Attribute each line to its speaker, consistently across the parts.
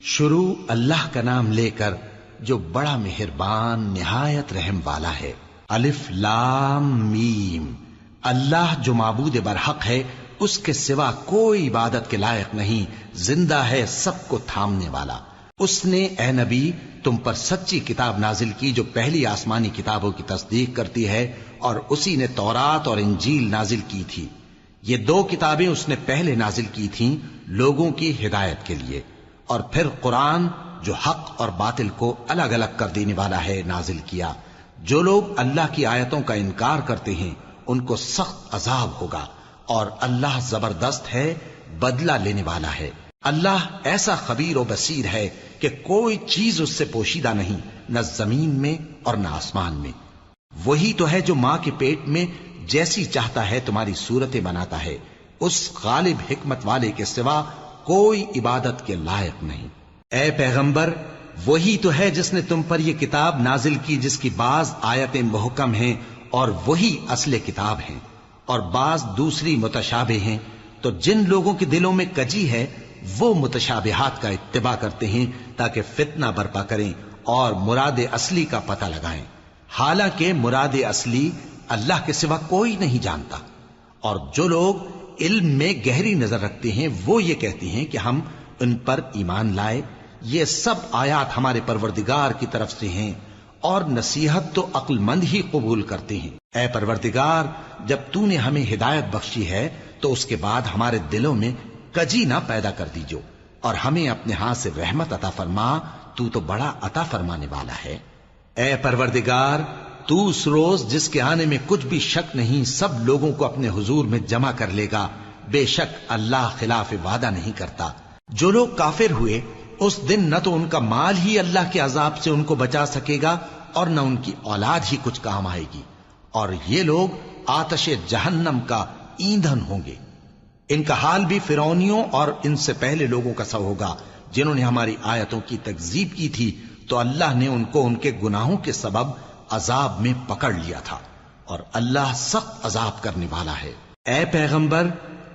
Speaker 1: شروع اللہ کا نام لے کر جو بڑا مہربان نہایت رحم والا ہے۔ الف لام میم، اللہ جو معبود برحق ہے، اس کے سوا کوئی عبادت کے لائق نہیں، زندہ ہے، سب کو تھامنے والا۔ اس نے اے نبی تم پر سچی کتاب نازل کی جو پہلی آسمانی کتابوں کی تصدیق کرتی ہے، اور اسی نے تورات اور انجیل نازل کی تھی۔ یہ دو کتابیں اس نے پہلے نازل کی تھیں لوگوں کی ہدایت کے لیے، اور پھر قرآن جو حق اور باطل کو الگ الگ کر دینے والا ہے نازل کیا۔ جو لوگ اللہ کی آیتوں کا انکار کرتے ہیں ان کو سخت عذاب ہوگا، اور اللہ زبردست ہے، بدلہ لینے والا ہے۔ اللہ ایسا خبیر و بصیر ہے کہ کوئی چیز اس سے پوشیدہ نہیں، نہ زمین میں اور نہ آسمان میں۔ وہی تو ہے جو ماں کے پیٹ میں جیسی چاہتا ہے تمہاری صورتیں بناتا ہے، اس غالب حکمت والے کے سوا کوئی عبادت کے لائق نہیں۔ اے پیغمبر، وہی تو ہے جس نے تم پر یہ کتاب نازل کی جس کی بعض آیتیں محکم ہیں اور وہی اصل کتاب ہیں، اور بعض دوسری متشابہ ہیں۔ تو جن لوگوں کے دلوں میں کجی ہے وہ متشابہات کا اتباع کرتے ہیں تاکہ فتنہ برپا کریں اور مراد اصلی کا پتہ لگائیں، حالانکہ مراد اصلی اللہ کے سوا کوئی نہیں جانتا۔ اور جو لوگ علم میں گہری نظر رکھتے ہیں وہ یہ کہتے ہیں کہ ہم ان پر ایمان لائے۔ یہ سب آیات ہمارے پروردگار کی طرف سے ہیں، اور نصیحت تو عقل مند ہی قبول کرتے ہیں۔ اے پروردگار، جب تو نے ہمیں ہدایت بخشی ہے تو اس کے بعد ہمارے دلوں میں کجی نہ پیدا کر دیجو، اور ہمیں اپنے ہاتھ سے رحمت عطا فرما، تو بڑا عطا فرمانے والا ہے۔ اے پروردگار، تو اس روز جس کے آنے میں کچھ بھی شک نہیں سب لوگوں کو اپنے حضور میں جمع کر لے گا، بے شک اللہ خلاف وعدہ نہیں کرتا۔ جو لوگ کافر ہوئے اس دن نہ تو ان کا مال ہی اللہ کے عذاب سے ان کو بچا سکے گا اور نہ ان کی اولاد ہی کچھ کام آئے گی، اور یہ لوگ آتش جہنم کا ایندھن ہوں گے۔ ان کا حال بھی فرعونیوں اور ان سے پہلے لوگوں کا سا ہوگا جنہوں نے ہماری آیتوں کی تکذیب کی تھی، تو اللہ نے ان کو ان کے گناہوں کے سبب عذاب میں پکڑ لیا تھا، اور اللہ سخت عذاب کرنے والا ہے۔ اے پیغمبر،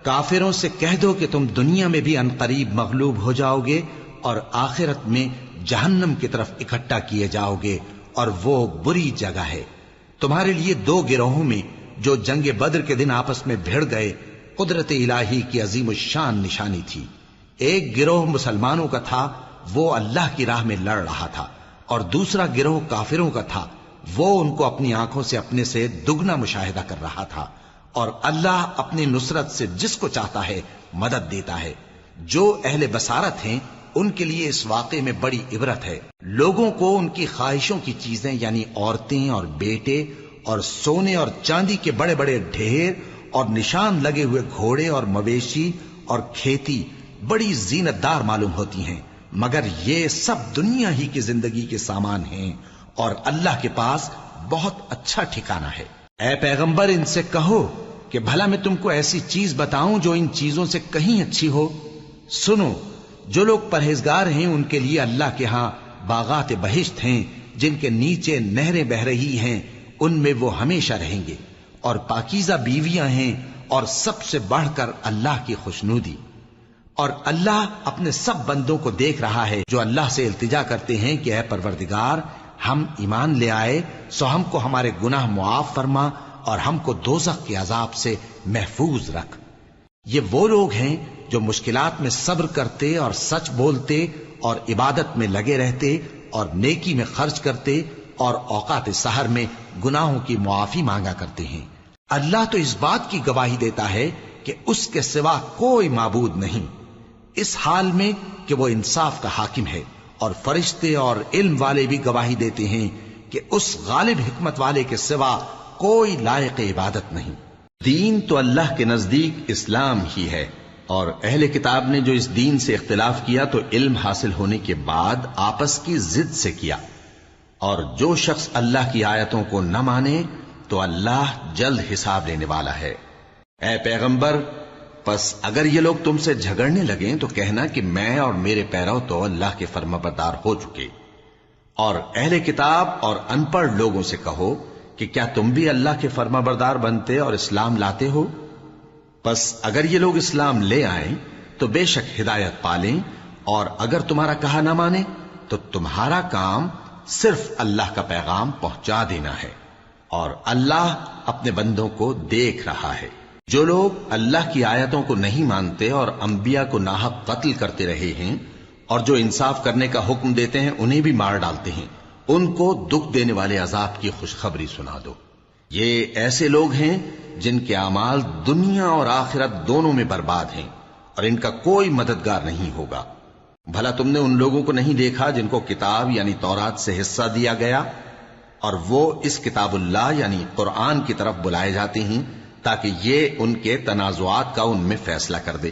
Speaker 1: کافروں سے کہہ دو کہ تم دنیا میں بھی عنقریب مغلوب ہو جاؤ گے اور آخرت میں جہنم کی طرف اکٹھا کیے جاؤ گے، اور وہ بری جگہ ہے۔ تمہارے لیے دو گروہوں میں جو جنگ بدر کے دن آپس میں بھڑ گئے قدرت الہی کی عظیم الشان نشانی تھی۔ ایک گروہ مسلمانوں کا تھا، وہ اللہ کی راہ میں لڑ رہا تھا، اور دوسرا گروہ کافروں کا تھا، وہ ان کو اپنی آنکھوں سے اپنے سے دگنا مشاہدہ کر رہا تھا۔ اور اللہ اپنی نصرت سے جس کو چاہتا ہے مدد دیتا ہے۔ جو اہل بصارت ہیں ان کے لیے اس واقعے میں بڑی عبرت ہے۔ لوگوں کو ان کی خواہشوں کی چیزیں یعنی عورتیں اور بیٹے اور سونے اور چاندی کے بڑے بڑے ڈھیر اور نشان لگے ہوئے گھوڑے اور مویشی اور کھیتی بڑی زینت دار معلوم ہوتی ہیں، مگر یہ سب دنیا ہی کی زندگی کے سامان ہیں، اور اللہ کے پاس بہت اچھا ٹھکانہ ہے۔ اے پیغمبر، ان سے کہو کہ بھلا میں تم کو ایسی چیز بتاؤں جو ان چیزوں سے کہیں اچھی ہو؟ سنو، جو لوگ پرہیزگار ہیں ان کے لیے اللہ کے ہاں باغات بہشت ہیں جن کے نیچے نہریں بہ رہی ہیں، ان میں وہ ہمیشہ رہیں گے، اور پاکیزہ بیویاں ہیں، اور سب سے بڑھ کر اللہ کی خوشنودی۔ اور اللہ اپنے سب بندوں کو دیکھ رہا ہے جو اللہ سے التجا کرتے ہیں کہ اے پروردگار، ہم ایمان لے آئے سو ہم کو ہمارے گناہ معاف فرما اور ہم کو دوزخ کے عذاب سے محفوظ رکھ۔ یہ وہ لوگ ہیں جو مشکلات میں صبر کرتے اور سچ بولتے اور عبادت میں لگے رہتے اور نیکی میں خرچ کرتے اور اوقات سحر میں گناہوں کی معافی مانگا کرتے ہیں۔ اللہ تو اس بات کی گواہی دیتا ہے کہ اس کے سوا کوئی معبود نہیں، اس حال میں کہ وہ انصاف کا حاکم ہے، اور فرشتے اور علم والے بھی گواہی دیتے ہیں کہ اس غالب حکمت والے کے سوا کوئی لائق عبادت نہیں۔ دین تو اللہ کے نزدیک اسلام ہی ہے، اور اہل کتاب نے جو اس دین سے اختلاف کیا تو علم حاصل ہونے کے بعد آپس کی ضد سے کیا، اور جو شخص اللہ کی آیتوں کو نہ مانے تو اللہ جلد حساب لینے والا ہے۔ اے پیغمبر، پس اگر یہ لوگ تم سے جھگڑنے لگیں تو کہنا کہ میں اور میرے پیرو تو اللہ کے فرمانبردار ہو چکے، اور اہل کتاب اور ان پڑھ لوگوں سے کہو کہ کیا تم بھی اللہ کے فرمانبردار بنتے اور اسلام لاتے ہو؟ پس اگر یہ لوگ اسلام لے آئیں تو بے شک ہدایت پالیں، اور اگر تمہارا کہا نہ مانے تو تمہارا کام صرف اللہ کا پیغام پہنچا دینا ہے، اور اللہ اپنے بندوں کو دیکھ رہا ہے۔ جو لوگ اللہ کی آیتوں کو نہیں مانتے اور انبیاء کو ناحق قتل کرتے رہے ہیں اور جو انصاف کرنے کا حکم دیتے ہیں انہیں بھی مار ڈالتے ہیں، ان کو دکھ دینے والے عذاب کی خوشخبری سنا دو۔ یہ ایسے لوگ ہیں جن کے اعمال دنیا اور آخرت دونوں میں برباد ہیں، اور ان کا کوئی مددگار نہیں ہوگا۔ بھلا تم نے ان لوگوں کو نہیں دیکھا جن کو کتاب یعنی تورات سے حصہ دیا گیا، اور وہ اس کتاب اللہ یعنی قرآن کی طرف بلائے جاتے ہیں تاکہ یہ ان کے تنازعات کا ان میں فیصلہ کر دے،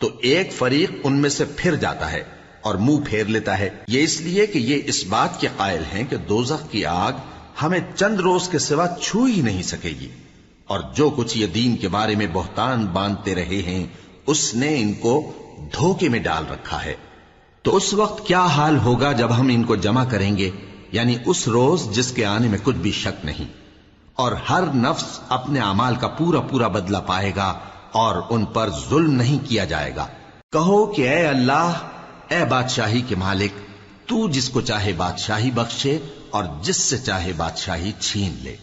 Speaker 1: تو ایک فریق ان میں سے پھر جاتا ہے اور منہ پھیر لیتا ہے، یہ اس لیے کہ یہ اس بات کے قائل ہیں کہ دوزخ کی آگ ہمیں چند روز کے سوا چھو ہی نہیں سکے گی، اور جو کچھ یہ دین کے بارے میں بہتان باندھتے رہے ہیں اس نے ان کو دھوکے میں ڈال رکھا ہے۔ تو اس وقت کیا حال ہوگا جب ہم ان کو جمع کریں گے، یعنی اس روز جس کے آنے میں کچھ بھی شک نہیں، اور ہر نفس اپنے اعمال کا پورا پورا بدلہ پائے گا اور ان پر ظلم نہیں کیا جائے گا۔ کہو کہ اے اللہ، اے بادشاہی کے مالک، تو جس کو چاہے بادشاہی بخشے اور جس سے چاہے بادشاہی چھین لے،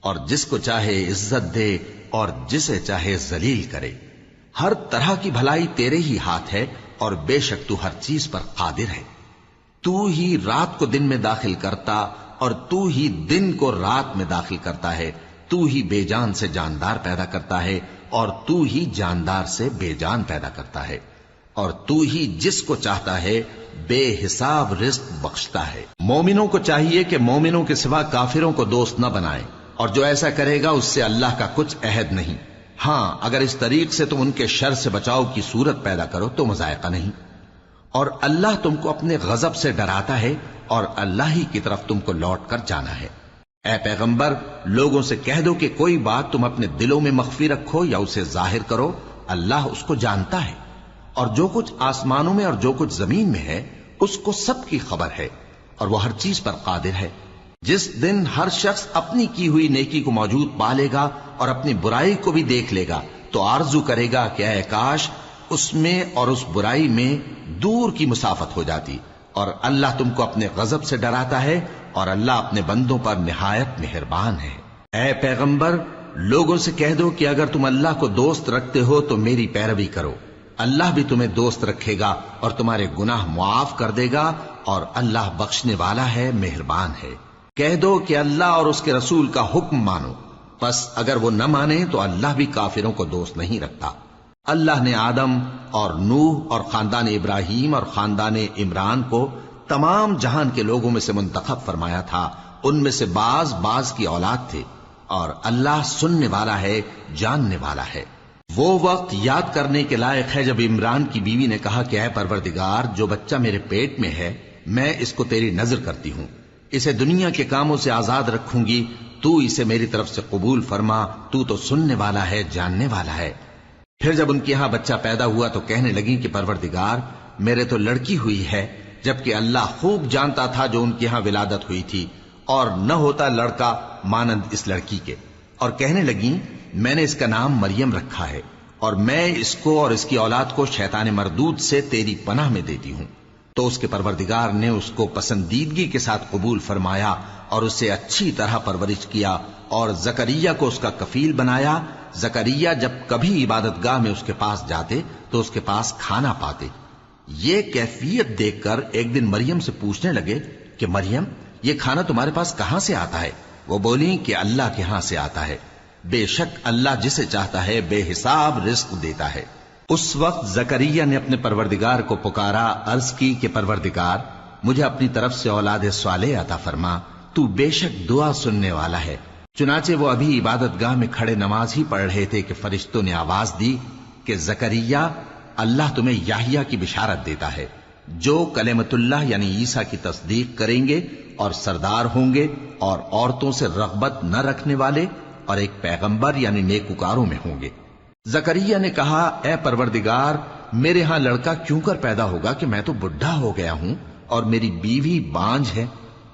Speaker 1: اور جس کو چاہے عزت دے اور جسے چاہے ذلیل کرے۔ ہر طرح کی بھلائی تیرے ہی ہاتھ ہے، اور بے شک تو ہر چیز پر قادر ہے۔ تو ہی رات کو دن میں داخل کرتا اور تو ہی دن کو رات میں داخل کرتا ہے، تو ہی بے جان سے جاندار پیدا کرتا ہے اور تو ہی جاندار سے بے جان پیدا کرتا ہے، اور تو ہی جس کو چاہتا ہے بے حساب رزق بخشتا ہے۔ مومنوں کو چاہیے کہ مومنوں کے سوا کافروں کو دوست نہ بنائیں، اور جو ایسا کرے گا اس سے اللہ کا کچھ عہد نہیں۔ ہاں، اگر اس طریق سے تم ان کے شر سے بچاؤ کی صورت پیدا کرو تو مذائقہ نہیں، اور اللہ تم کو اپنے غضب سے ڈراتا ہے، اور اللہ ہی کی طرف تم کو لوٹ کر جانا ہے۔ اے پیغمبر، لوگوں سے کہہ دو کہ کوئی بات تم اپنے دلوں میں مخفی رکھو یا اسے ظاہر کرو، اللہ اس کو جانتا ہے، اور جو کچھ آسمانوں میں اور جو کچھ زمین میں ہے اس کو سب کی خبر ہے، اور وہ ہر چیز پر قادر ہے۔ جس دن ہر شخص اپنی کی ہوئی نیکی کو موجود پا لے گا اور اپنی برائی کو بھی دیکھ لے گا تو آرزو کرے گا کہ اے کاش اس میں اور اس برائی میں دور کی مسافت ہو جاتی، اور اللہ تم کو اپنے غضب سے ڈراتا ہے، اور اللہ اپنے بندوں پر نہایت مہربان ہے۔ اے پیغمبر، لوگوں سے کہہ دو کہ اگر تم اللہ کو دوست رکھتے ہو تو میری پیروی کرو، اللہ بھی تمہیں دوست رکھے گا اور تمہارے گناہ معاف کر دے گا، اور اللہ بخشنے والا ہے، مہربان ہے۔ کہہ دو کہ اللہ اور اس کے رسول کا حکم مانو، پس اگر وہ نہ مانے تو اللہ بھی کافروں کو دوست نہیں رکھتا۔ اللہ نے آدم اور نوح اور خاندان ابراہیم اور خاندان عمران کو تمام جہان کے لوگوں میں سے منتخب فرمایا تھا، ان میں سے بعض بعض کی اولاد تھے، اور اللہ سننے والا ہے، جاننے والا ہے۔ وہ وقت یاد کرنے کے لائق ہے جب عمران کی بیوی نے کہا کہ اے پروردگار، جو بچہ میرے پیٹ میں ہے میں اس کو تیری نذر کرتی ہوں، اسے دنیا کے کاموں سے آزاد رکھوں گی، تو اسے میری طرف سے قبول فرما، تو سننے والا ہے، جاننے والا ہے۔ پھر جب ان کے ہاں بچہ پیدا ہوا تو کہنے لگی کہ پروردگار، میرے تو لڑکی ہوئی ہے، جبکہ اللہ خوب جانتا تھا جو ان کے ہاں ولادت ہوئی تھی، اور نہ ہوتا لڑکا مانند اس لڑکی کے۔ اور کہنے لگی میں نے اس کا نام مریم رکھا ہے، اور میں اس کو اور اس کی اولاد کو شیطان مردود سے تیری پناہ میں دیتی ہوں۔ تو اس کے پروردگار نے اس کو پسندیدگی کے ساتھ قبول فرمایا اور اسے اچھی طرح پرورش کیا، اور زکریا کو اس کا کفیل بنایا۔ زکریا جب کبھی عبادت گاہ میں اس کے پاس جاتے تو اس کے پاس کھانا پاتے۔ یہ کیفیت دیکھ کر ایک دن مریم سے پوچھنے لگے کہ مریم، یہ کھانا تمہارے پاس کہاں سے آتا ہے؟ وہ بولی کہ اللہ کے ہاں سے آتا ہے، بے شک اللہ جسے چاہتا ہے بے حساب رزق دیتا ہے۔ اس وقت زکریا نے اپنے پروردگار کو پکارا، عرض کی کہ پروردگار، مجھے اپنی طرف سے اولاد صالح عطا فرما، تو بے شک دعا سننے والا ہے۔ چنانچہ وہ ابھی عبادت گاہ میں کھڑے نماز ہی پڑھ رہے تھے کہ فرشتوں نے آواز دی کہ زکریا، اللہ تمہیں یحییٰ کی بشارت دیتا ہے، جو کلمۃ اللہ یعنی عیسیٰ کی تصدیق کریں گے اور سردار ہوں گے، اور عورتوں سے رغبت نہ رکھنے والے، اور ایک پیغمبر یعنی نیکوکاروں میں ہوں گے۔ زکریا نے کہا، اے پروردگار، میرے ہاں لڑکا کیوں کر پیدا ہوگا کہ میں تو بڈھا ہو گیا ہوں اور میری بیوی بانجھ ہے؟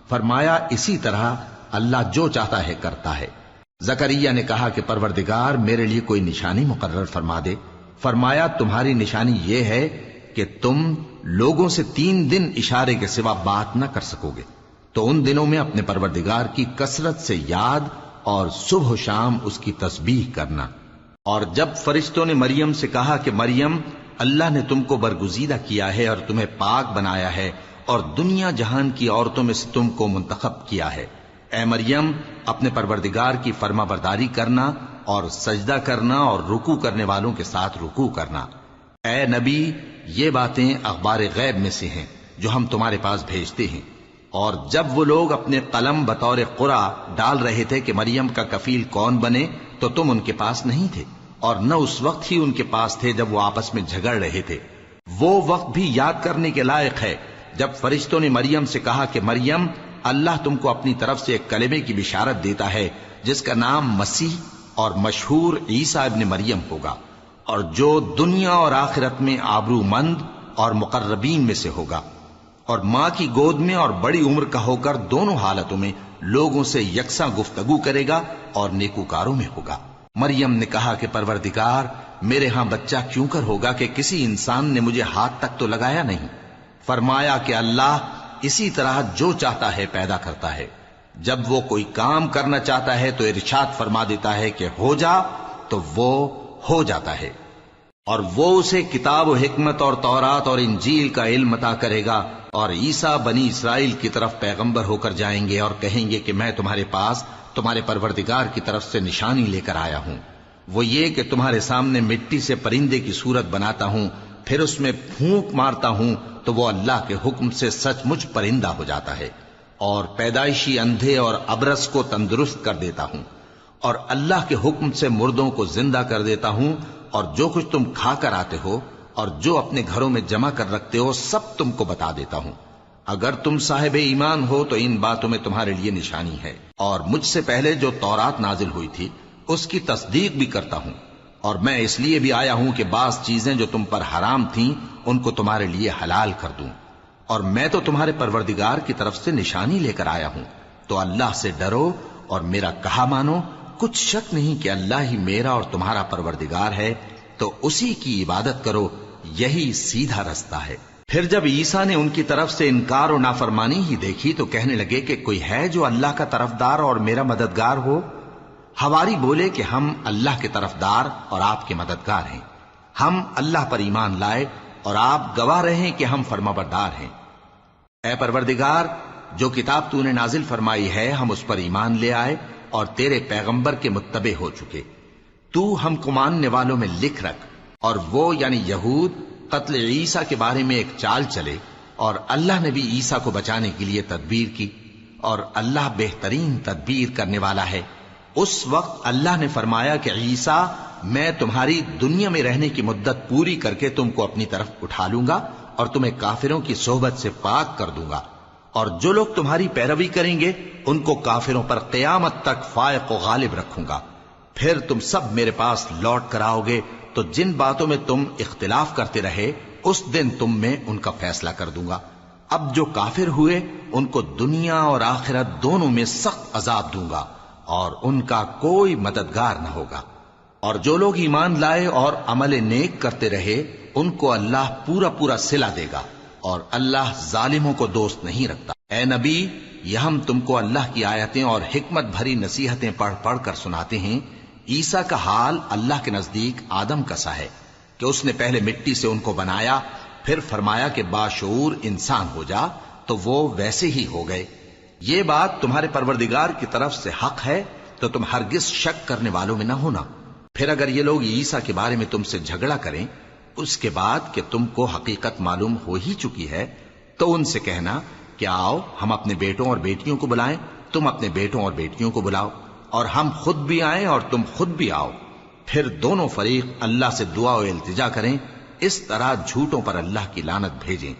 Speaker 1: فرمایا، اسی طرح اللہ جو چاہتا ہے کرتا ہے۔ زکریا نے کہا کہ پروردگار، میرے لیے کوئی نشانی مقرر فرما دے۔ فرمایا، تمہاری نشانی یہ ہے کہ تم لوگوں سے 3 دن اشارے کے سوا بات نہ کر سکو گے، تو ان دنوں میں اپنے پروردگار کی کثرت سے یاد اور صبح و شام اس کی تسبیح کرنا۔ اور جب فرشتوں نے مریم سے کہا کہ مریم، اللہ نے تم کو برگزیدہ کیا ہے اور تمہیں پاک بنایا ہے اور دنیا جہان کی عورتوں میں سے تم کو منتخب کیا ہے، اے مریم اپنے پروردگار کی فرما برداری کرنا اور سجدہ کرنا اور رکوع کرنے والوں کے ساتھ رکوع کرنا۔ اے نبی، یہ باتیں اخبار غیب میں سے ہیں جو ہم تمہارے پاس بھیجتے ہیں۔ اور جب وہ لوگ اپنے قلم بطور قرعہ ڈال رہے تھے کہ مریم کا کفیل کون بنے، تو تم ان کے پاس نہیں تھے، اور نہ اس وقت ہی ان کے پاس تھے جب وہ آپس میں جھگڑ رہے تھے۔ وہ وقت بھی یاد کرنے کے لائق ہے جب فرشتوں نے مریم سے کہا کہ مریم، اللہ تم کو اپنی طرف سے ایک کلمے کی بشارت دیتا ہے جس کا نام مسیح اور مشہور عیسیٰ ابن مریم ہوگا، اور جو دنیا اور آخرت میں آبرو مند اور مقربین میں سے ہوگا، اور ماں کی گود میں اور بڑی عمر کا ہو کر دونوں حالتوں میں لوگوں سے یکساں گفتگو کرے گا اور نیکوکاروں میں ہوگا۔ مریم نے کہا کہ پروردگار، میرے ہاں بچہ کیوں کر ہوگا کہ کسی انسان نے مجھے ہاتھ تک تو لگایا نہیں۔ فرمایا کہ اللہ اسی طرح جو چاہتا ہے پیدا کرتا ہے، جب وہ کوئی کام کرنا چاہتا ہے تو ارشاد فرما دیتا ہے کہ ہو جا، تو وہ ہو جاتا ہے۔ اور وہ اسے کتاب و حکمت اور تورات اور انجیل کا علم عطا کرے گا، اور عیسیٰ بنی اسرائیل کی طرف پیغمبر ہو کر جائیں گے اور کہیں گے کہ میں تمہارے پاس تمہارے پروردگار کی طرف سے نشانی لے کر آیا ہوں، وہ یہ کہ تمہارے سامنے مٹی سے پرندے کی صورت بناتا ہوں، پھر اس میں پھونک مارتا ہوں تو وہ اللہ کے حکم سے سچ مچ پرندہ ہو جاتا ہے، اور پیدائشی اندھے اور ابرص کو تندرست کر دیتا ہوں، اور اللہ کے حکم سے مردوں کو زندہ کر دیتا ہوں، اور جو کچھ تم کھا کر آتے ہو اور جو اپنے گھروں میں جمع کر رکھتے ہو سب تم کو بتا دیتا ہوں۔ اگر تم صاحب ایمان ہو تو ان باتوں میں تمہارے لیے نشانی ہے، اور مجھ سے پہلے جو تورات نازل ہوئی تھی اس کی تصدیق بھی کرتا ہوں، اور میں اس لیے بھی آیا ہوں کہ بعض چیزیں جو تم پر حرام تھیں ان کو تمہارے لیے حلال کر دوں، اور میں تو تمہارے پروردگار کی طرف سے نشانی لے کر آیا ہوں۔ تو اللہ سے ڈرو اور میرا کہا مانو، کچھ شک نہیں کہ اللہ ہی میرا اور تمہارا پروردگار ہے، تو اسی کی عبادت کرو، یہی سیدھا رستہ ہے۔ پھر جب عیسیٰ نے ان کی طرف سے انکار و نافرمانی ہی دیکھی تو کہنے لگے کہ کوئی ہے جو اللہ کا طرفدار اور میرا مددگار ہو؟ حواری بولے کہ ہم اللہ کے طرفدار اور آپ کے مددگار ہیں، ہم اللہ پر ایمان لائے اور آپ گواہ رہے کہ ہم فرمانبردار ہیں۔ اے پروردگار، جو کتاب تو نے نازل فرمائی ہے ہم اس پر ایمان لے آئے اور تیرے پیغمبر کے متبع ہو چکے، تو ہم کو ماننے والوں میں لکھ رکھ۔ اور وہ یعنی یہود قتل عیسیٰ کے بارے میں ایک چال چلے، اور اللہ نے بھی عیسیٰ کو بچانے کے لیے تدبیر کی، اور اللہ بہترین تدبیر کرنے والا ہے۔ اس وقت اللہ نے فرمایا کہ عیسیٰ، میں تمہاری دنیا میں رہنے کی مدت پوری کر کے تم کو اپنی طرف اٹھا لوں گا اور تمہیں کافروں کی صحبت سے پاک کر دوں گا، اور جو لوگ تمہاری پیروی کریں گے ان کو کافروں پر قیامت تک فائق و غالب رکھوں گا۔ پھر تم سب میرے پاس لوٹ کر آؤ گے تو جن باتوں میں تم اختلاف کرتے رہے اس دن تم میں ان کا فیصلہ کر دوں گا۔ اب جو کافر ہوئے ان کو دنیا اور آخرت دونوں میں سخت عذاب دوں گا، اور ان کا کوئی مددگار نہ ہوگا۔ اور جو لوگ ایمان لائے اور عمل نیک کرتے رہے ان کو اللہ پورا پورا صلہ دے گا، اور اللہ ظالموں کو دوست نہیں رکھتا۔ اے نبی، یہ ہم تم کو اللہ کی آیتیں اور حکمت بھری نصیحتیں پڑھ پڑھ کر سناتے ہیں۔ عیسیٰ کا حال اللہ کے نزدیک آدم کا سا ہے کہ اس نے پہلے مٹی سے ان کو بنایا، پھر فرمایا کہ باشعور انسان ہو جا، تو وہ ویسے ہی ہو گئے۔ یہ بات تمہارے پروردگار کی طرف سے حق ہے، تو تم ہرگز شک کرنے والوں میں نہ ہونا۔ پھر اگر یہ لوگ عیسیٰ کے بارے میں تم سے جھگڑا کریں اس کے بعد کہ تم کو حقیقت معلوم ہو ہی چکی ہے، تو ان سے کہنا کہ آؤ ہم اپنے بیٹوں اور بیٹیوں کو بلائیں، تم اپنے بیٹوں اور بیٹیوں کو بلاؤ، اور ہم خود بھی آئیں اور تم خود بھی آؤ، پھر دونوں فریق اللہ سے دعا و التجا کریں، اس طرح جھوٹوں پر اللہ کی لعنت بھیجیں۔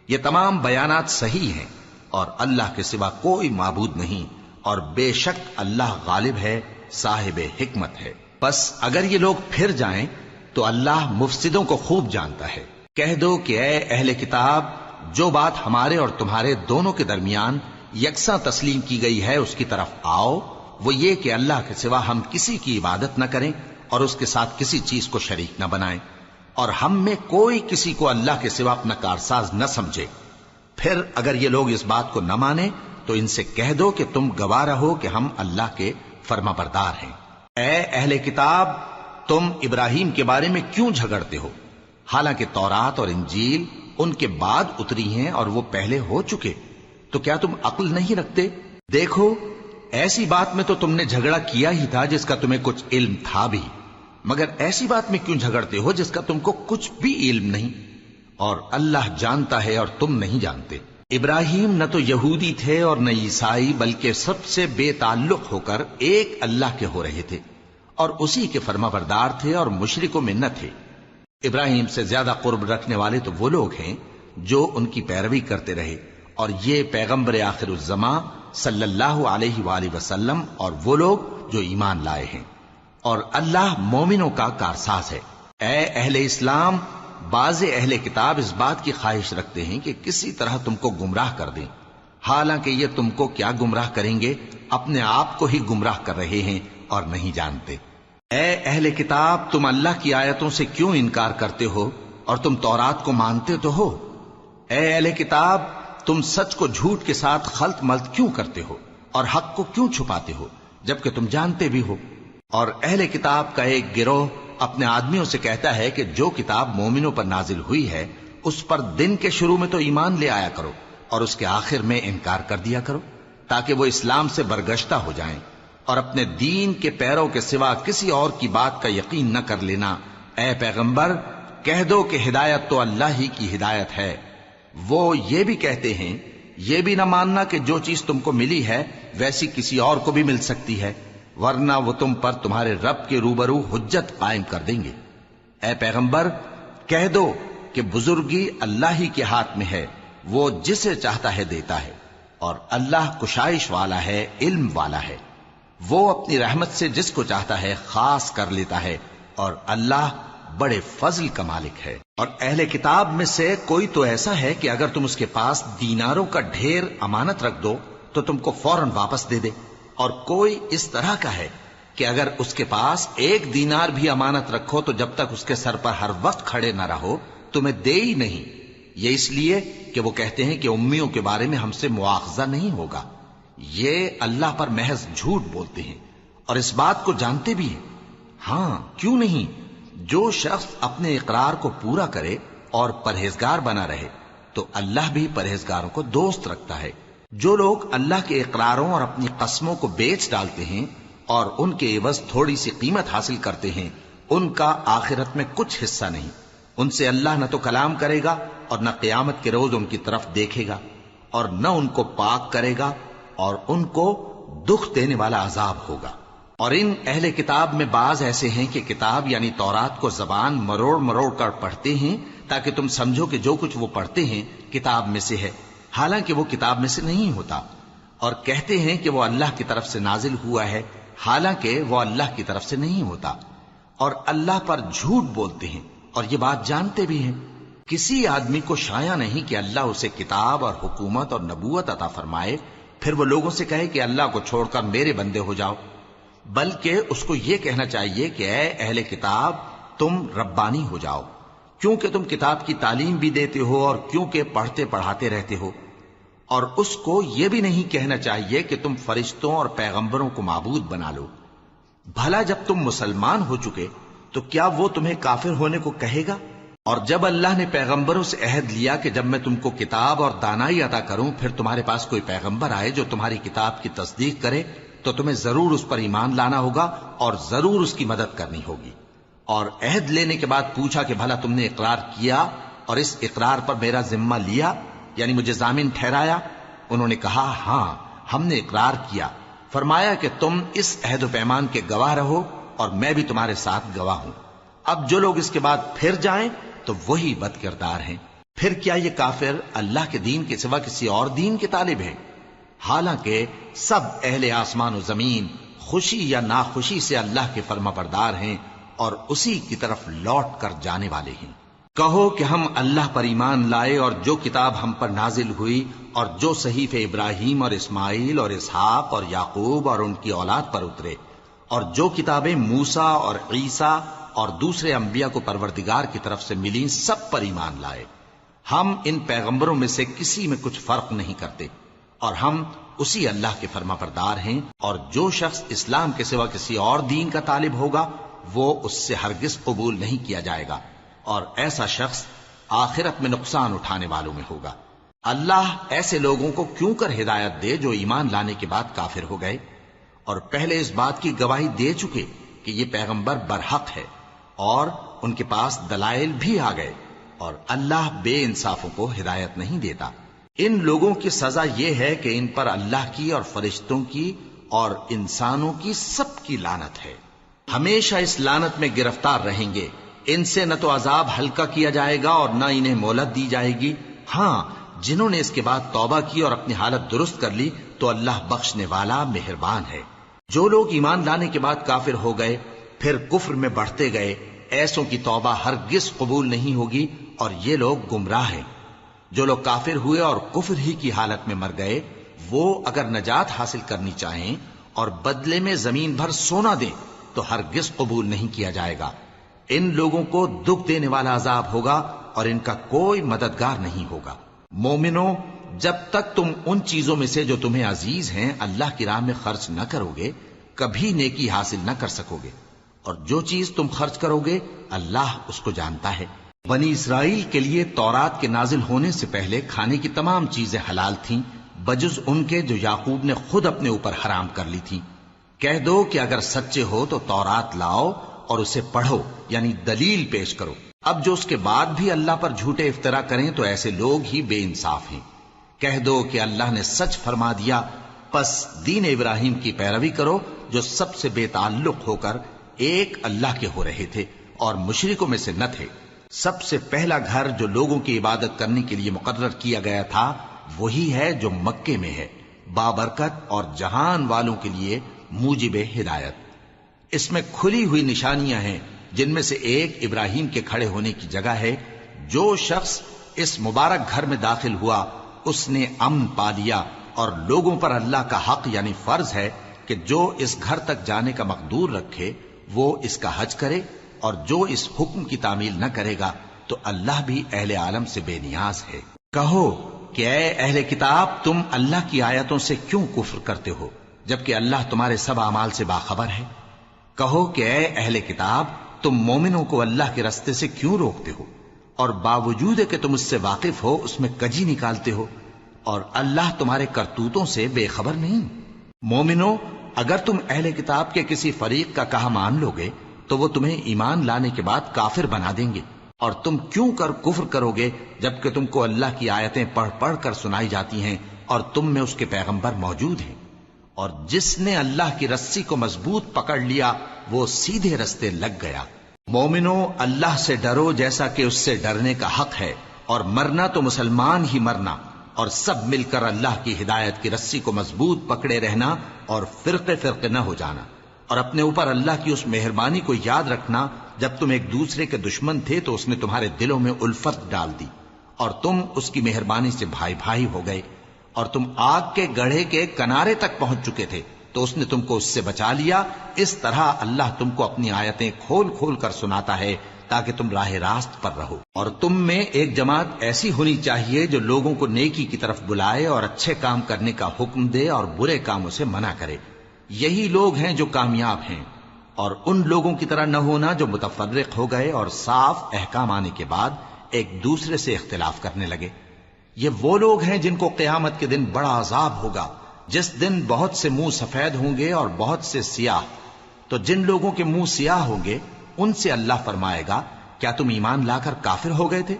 Speaker 1: یہ تمام بیانات صحیح ہیں، اور اللہ کے سوا کوئی معبود نہیں، اور بے شک اللہ غالب ہے، صاحب حکمت ہے۔ بس اگر یہ لوگ پھر جائیں تو اللہ مفسدوں کو خوب جانتا ہے۔ کہہ دو کہ اے اہل کتاب، جو بات ہمارے اور تمہارے دونوں کے درمیان یکساں تسلیم کی گئی ہے اس کی طرف آؤ، وہ یہ کہ اللہ کے سوا ہم کسی کی عبادت نہ کریں اور اس کے ساتھ کسی چیز کو شریک نہ بنائیں۔ اور ہم میں کوئی کسی کو اللہ کے سوا اپنا کارساز نہ سمجھے۔ پھر اگر یہ لوگ اس بات کو نہ مانے تو ان سے کہہ دو کہ تم گواہ رہو کہ ہم اللہ کے فرما بردار ہیں۔ اے اہل کتاب، تم ابراہیم کے بارے میں کیوں جھگڑتے ہو؟ حالانکہ تورات اور انجیل ان کے بعد اتری ہیں اور وہ پہلے ہو چکے، تو کیا تم عقل نہیں رکھتے؟ دیکھو، ایسی بات میں تو تم نے جھگڑا کیا ہی تھا جس کا تمہیں کچھ علم تھا بھی، مگر ایسی بات میں کیوں جھگڑتے ہو جس کا تم کو کچھ بھی علم نہیں؟ اور اللہ جانتا ہے اور تم نہیں جانتے۔ ابراہیم نہ تو یہودی تھے اور نہ عیسائی، بلکہ سب سے بے تعلق ہو کر ایک اللہ کے ہو رہے تھے اور اسی کے فرما بردار تھے اور مشرکوں میں نہ تھے۔ ابراہیم سے زیادہ قرب رکھنے والے تو وہ لوگ ہیں جو ان کی پیروی کرتے رہے، اور یہ پیغمبر آخر الزماں صلی اللہ علیہ وآلہ وسلم اور وہ لوگ جو ایمان لائے ہیں، اور اللہ مومنوں کا کارساز ہے۔ اے اہل اسلام، بعض اہل کتاب اس بات کی خواہش رکھتے ہیں کہ کسی طرح تم کو گمراہ کر دیں، حالانکہ یہ تم کو کیا گمراہ کریں گے، اپنے آپ کو ہی گمراہ کر رہے ہیں اور نہیں جانتے۔ اے اہل کتاب، تم اللہ کی آیتوں سے کیوں انکار کرتے ہو اور تم تورات کو مانتے تو ہو؟ اے اہل کتاب، تم سچ کو جھوٹ کے ساتھ خلط ملط کیوں کرتے ہو اور حق کو کیوں چھپاتے ہو جبکہ تم جانتے بھی ہو؟ اور اہل کتاب کا ایک گروہ اپنے آدمیوں سے کہتا ہے کہ جو کتاب مومنوں پر نازل ہوئی ہے اس پر دن کے شروع میں تو ایمان لے آیا کرو اور اس کے آخر میں انکار کر دیا کرو، تاکہ وہ اسلام سے برگشتہ ہو جائیں، اور اپنے دین کے پیروں کے سوا کسی اور کی بات کا یقین نہ کر لینا۔ اے پیغمبر، کہہ دو کہ ہدایت تو اللہ ہی کی ہدایت ہے۔ وہ یہ بھی کہتے ہیں، یہ بھی نہ ماننا کہ جو چیز تم کو ملی ہے ویسی کسی اور کو بھی مل سکتی ہے، ورنہ وہ تم پر تمہارے رب کے روبرو حجت قائم کر دیں گے۔ اے پیغمبر، کہہ دو کہ بزرگی اللہ ہی کے ہاتھ میں ہے، وہ جسے چاہتا ہے دیتا ہے، اور اللہ کشائش والا ہے، علم والا ہے۔ وہ اپنی رحمت سے جس کو چاہتا ہے خاص کر لیتا ہے، اور اللہ بڑے فضل کا مالک ہے۔ اور اہل کتاب میں سے کوئی تو ایسا ہے کہ اگر تم اس کے پاس دیناروں کا ڈھیر امانت رکھ دو تو تم کو فوراً واپس دے دے، اور کوئی اس طرح کا ہے کہ اگر اس کے پاس 1 دینار بھی امانت رکھو تو جب تک اس کے سر پر ہر وقت کھڑے نہ رہو تمہیں دے ہی نہیں۔ یہ اس لیے کہ وہ کہتے ہیں کہ امیوں کے بارے میں ہم سے مواخذہ نہیں ہوگا۔ یہ اللہ پر محض جھوٹ بولتے ہیں اور اس بات کو جانتے بھی ہیں۔ ہاں، کیوں نہیں؟ جو شخص اپنے اقرار کو پورا کرے اور پرہیزگار بنا رہے تو اللہ بھی پرہیزگاروں کو دوست رکھتا ہے۔ جو لوگ اللہ کے اقراروں اور اپنی قسموں کو بیچ ڈالتے ہیں اور ان کے عوض تھوڑی سی قیمت حاصل کرتے ہیں، ان کا آخرت میں کچھ حصہ نہیں۔ ان سے اللہ نہ تو کلام کرے گا اور نہ قیامت کے روز ان کی طرف دیکھے گا، اور نہ ان کو پاک کرے گا، اور ان کو دکھ دینے والا عذاب ہوگا۔ اور ان اہل کتاب میں بعض ایسے ہیں کہ کتاب یعنی تورات کو زبان مروڑ مروڑ کر پڑھتے ہیں تاکہ تم سمجھو کہ جو کچھ وہ پڑھتے ہیں کتاب میں سے ہے، حالانکہ وہ کتاب میں سے نہیں ہوتا، اور کہتے ہیں کہ وہ اللہ کی طرف سے نازل ہوا ہے، حالانکہ وہ اللہ کی طرف سے نہیں ہوتا، اور اللہ پر جھوٹ بولتے ہیں اور یہ بات جانتے بھی ہیں۔ کسی آدمی کو شایع نہیں کہ اللہ اسے کتاب اور حکومت اور نبوت عطا فرمائے پھر وہ لوگوں سے کہے کہ اللہ کو چھوڑ کر میرے بندے ہو جاؤ، بلکہ اس کو یہ کہنا چاہیے کہ اے اہل کتاب، تم ربانی ہو جاؤ، کیونکہ تم کتاب کی تعلیم بھی دیتے ہو اور کیونکہ پڑھتے پڑھاتے رہتے ہو۔ اور اس کو یہ بھی نہیں کہنا چاہیے کہ تم فرشتوں اور پیغمبروں کو معبود بنا لو۔ بھلا جب تم مسلمان ہو چکے تو کیا وہ تمہیں کافر ہونے کو کہے گا؟ اور جب اللہ نے پیغمبروں سے عہد لیا کہ جب میں تم کو کتاب اور دانائی عطا کروں پھر تمہارے پاس کوئی پیغمبر آئے جو تمہاری کتاب کی تصدیق کرے تو تمہیں ضرور اس پر ایمان لانا ہوگا اور ضرور اس کی مدد کرنی ہوگی۔ اور عہد لینے کے بعد پوچھا کہ بھلا تم نے اقرار کیا اور اس اقرار پر میرا ذمہ لیا، یعنی مجھے ضامن ٹھہرایا؟ انہوں نے کہا ہاں، ہم نے اقرار کیا۔ فرمایا کہ تم اس عہد و پیمان کے گواہ رہو اور میں بھی تمہارے ساتھ گواہ ہوں۔ اب جو لوگ اس کے بعد پھر جائیں تو وہی بد کردار ہیں۔ پھر کیا یہ کافر اللہ کے دین کے سوا کسی اور دین کے طالب ہیں؟ حالانکہ سب اہل آسمان و زمین خوشی یا ناخوشی سے اللہ کے فرما بردار ہیں اور اسی کی طرف لوٹ کر جانے والے ہیں۔ کہو کہ ہم اللہ پر ایمان لائے اور جو کتاب ہم پر نازل ہوئی اور جو صحیفے ابراہیم اور اسماعیل اور اسحاق اور یعقوب اور ان کی اولاد پر اترے، اور جو کتابیں موسیٰ اور عیسیٰ اور دوسرے انبیاء کو پروردگار کی طرف سے ملی سب پر ایمان لائے۔ ہم ان پیغمبروں میں سے کسی میں کچھ فرق نہیں کرتے، اور ہم اسی اللہ کے فرما بردار ہیں، اور جو شخص اسلام کے سوا کسی اور دین کا طالب ہوگا وہ اس سے ہرگز قبول نہیں کیا جائے گا، اور ایسا شخص آخرت میں نقصان اٹھانے والوں میں ہوگا۔ اللہ ایسے لوگوں کو کیوں کر ہدایت دے جو ایمان لانے کے بعد کافر ہو گئے اور پہلے اس بات کی گواہی دے چکے کہ یہ پیغمبر برحق ہے اور ان کے پاس دلائل بھی آ گئے، اور اللہ بے انصافوں کو ہدایت نہیں دیتا۔ ان لوگوں کی سزا یہ ہے کہ ان پر اللہ کی اور فرشتوں کی اور انسانوں کی سب کی لعنت ہے، ہمیشہ اس لعنت میں گرفتار رہیں گے۔ ان سے نہ تو عذاب ہلکا کیا جائے گا اور نہ انہیں مہلت دی جائے گی۔ ہاں، جنہوں نے اس کے بعد توبہ کی اور اپنی حالت درست کر لی تو اللہ بخشنے والا مہربان ہے۔ جو لوگ ایمان لانے کے بعد کافر ہو گئے پھر کفر میں بڑھتے گئے، ایسوں کی توبہ ہرگز قبول نہیں ہوگی، اور یہ لوگ گمراہ ہیں۔ جو لوگ کافر ہوئے اور کفر ہی کی حالت میں مر گئے، وہ اگر نجات حاصل کرنی چاہیں اور بدلے میں زمین بھر سونا دیں تو ہرگز قبول نہیں کیا جائے گا۔ ان لوگوں کو دکھ دینے والا عذاب ہوگا اور ان کا کوئی مددگار نہیں ہوگا۔ مومنو، جب تک تم ان چیزوں میں سے جو تمہیں عزیز ہیں اللہ کی راہ میں خرچ نہ کرو گے کبھی نیکی حاصل نہ کر سکو گے، اور جو چیز تم خرچ کرو گے اللہ اس کو جانتا ہے۔ بنی اسرائیل کے لیے تورات کے نازل ہونے سے پہلے کھانے کی تمام چیزیں حلال تھیں بجز ان کے جو یعقوب نے خود اپنے اوپر حرام کر لی تھی۔ کہہ دو کہ اگر سچے ہو تو تورات لاؤ اور اسے پڑھو، یعنی دلیل پیش کرو۔ اب جو اس کے بعد بھی اللہ پر جھوٹے افطرا کریں تو ایسے لوگ ہی بے انصاف ہیں۔ کہہ دو کہ اللہ نے سچ فرما دیا، پس دین ابراہیم کی پیروی کرو جو سب سے بے تعلق ہو کر ایک اللہ کے ہو رہے تھے اور مشرکوں میں سے نہ تھے۔ سب سے پہلا گھر جو لوگوں کی عبادت کرنے کے لیے مقرر کیا گیا تھا وہی ہے جو مکے میں ہے، بابرکت اور جہان والوں کے لیے موجب ہدایت۔ اس میں کھلی ہوئی نشانیاں ہیں، جن میں سے ایک ابراہیم کے کھڑے ہونے کی جگہ ہے۔ جو شخص اس مبارک گھر میں داخل ہوا اس نے امن پا لیا، اور لوگوں پر اللہ کا حق یعنی فرض ہے کہ جو اس گھر تک جانے کا مقدور رکھے وہ اس کا حج کرے، اور جو اس حکم کی تعمیل نہ کرے گا تو اللہ بھی اہل عالم سے بے نیاز ہے۔ کہو کہ اے اہل کتاب، تم اللہ کی آیتوں سے کیوں کفر کرتے ہو جبکہ اللہ تمہارے سب اعمال سے باخبر ہے؟ کہو کہ اے اہل کتاب، تم مومنوں کو اللہ کے رستے سے کیوں روکتے ہو، اور باوجود کہ تم اس سے واقف ہو اس میں کجی نکالتے ہو، اور اللہ تمہارے کرتوتوں سے بے خبر نہیں؟ مومنو، اگر تم اہل کتاب کے کسی فریق کا کہا مان لو گے تو وہ تمہیں ایمان لانے کے بعد کافر بنا دیں گے، اور تم کیوں کر کفر کرو گے جبکہ تم کو اللہ کی آیتیں پڑھ پڑھ کر سنائی جاتی ہیں اور تم میں اس کے پیغمبر موجود ہیں؟ اور جس نے اللہ کی رسی کو مضبوط پکڑ لیا وہ سیدھے رستے لگ گیا۔ مومنو، اللہ سے ڈرو جیسا کہ اس سے ڈرنے کا حق ہے، اور مرنا تو مسلمان ہی مرنا، اور سب مل کر اللہ کی ہدایت کی رسی کو مضبوط پکڑے رہنا اور فرقے فرقے نہ ہو جانا، اور اپنے اوپر اللہ کی اس مہربانی کو یاد رکھنا جب تم ایک دوسرے کے دشمن تھے تو اس نے تمہارے دلوں میں الفت ڈال دی اور تم اس کی مہربانی سے بھائی بھائی ہو گئے، اور تم آگ کے گڑھے کے کنارے تک پہنچ چکے تھے تو اس نے تم کو اس سے بچا لیا۔ اس طرح اللہ تم کو اپنی آیتیں کھول کھول کر سناتا ہے تاکہ تم راہ راست پر رہو۔ اور تم میں ایک جماعت ایسی ہونی چاہیے جو لوگوں کو نیکی کی طرف بلائے اور اچھے کام کرنے کا حکم دے اور برے کاموں سے منع کرے۔ یہی لوگ ہیں جو کامیاب ہیں، اور ان لوگوں کی طرح نہ ہونا جو متفرق ہو گئے اور صاف احکام آنے کے بعد ایک دوسرے سے اختلاف کرنے لگے۔ یہ وہ لوگ ہیں جن کو قیامت کے دن بڑا عذاب ہوگا، جس دن بہت سے منہ سفید ہوں گے اور بہت سے سیاہ۔ تو جن لوگوں کے منہ سیاہ ہوں گے ان سے اللہ فرمائے گا، کیا تم ایمان لا کر کافر ہو گئے تھے؟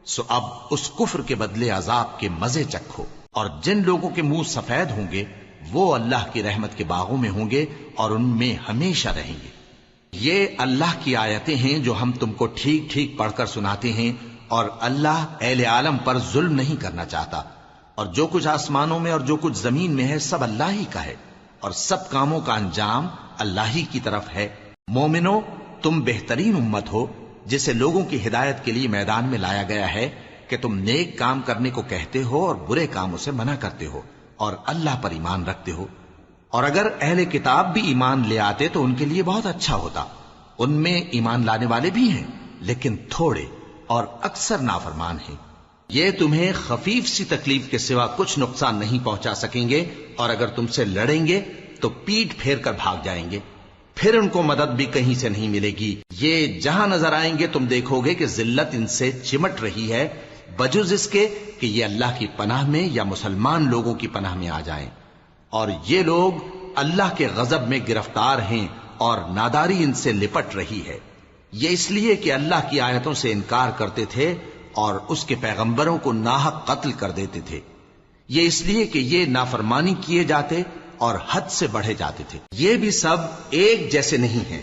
Speaker 1: سو اب اس کفر کے بدلے عذاب کے مزے چکھو۔ اور جن لوگوں کے منہ سفید ہوں گے وہ اللہ کی رحمت کے باغوں میں ہوں گے اور ان میں ہمیشہ رہیں گے۔ یہ اللہ کی آیتیں ہیں جو ہم تم کو ٹھیک ٹھیک پڑھ کر سناتے ہیں، اور اللہ اہل عالم پر ظلم نہیں کرنا چاہتا، اور جو کچھ آسمانوں میں اور جو کچھ زمین میں ہے سب اللہ ہی کا ہے، اور سب کاموں کا انجام اللہ ہی کی طرف ہے۔ مومنو، تم بہترین امت ہو جسے لوگوں کی ہدایت کے لیے میدان میں لایا گیا ہے کہ تم نیک کام کرنے کو کہتے ہو اور برے کاموں سے منع کرتے ہو اور اللہ پر ایمان رکھتے ہو۔ اور اگر اہل کتاب بھی ایمان لے آتے تو ان کے لیے بہت اچھا ہوتا، ان میں ایمان لانے والے بھی ہیں لیکن تھوڑے اور اکثر نافرمان ہیں۔ یہ تمہیں خفیف سی تکلیف کے سوا کچھ نقصان نہیں پہنچا سکیں گے، اور اگر تم سے لڑیں گے تو پیٹ پھیر کر بھاگ جائیں گے، پھر ان کو مدد بھی کہیں سے نہیں ملے گی۔ یہ جہاں نظر آئیں گے تم دیکھو گے کہ ذلت ان سے چمٹ رہی ہے، بجز اس کے کہ یہ اللہ کی پناہ میں یا مسلمان لوگوں کی پناہ میں آ جائیں، اور یہ لوگ اللہ کے غضب میں گرفتار ہیں اور ناداری ان سے لپٹ رہی ہے۔ یہ اس لیے کہ اللہ کی آیتوں سے انکار کرتے تھے اور اس کے پیغمبروں کو ناحق قتل کر دیتے تھے۔ یہ اس لیے کہ یہ نافرمانی کیے جاتے اور حد سے بڑھے جاتے تھے۔ یہ بھی سب ایک جیسے نہیں ہیں۔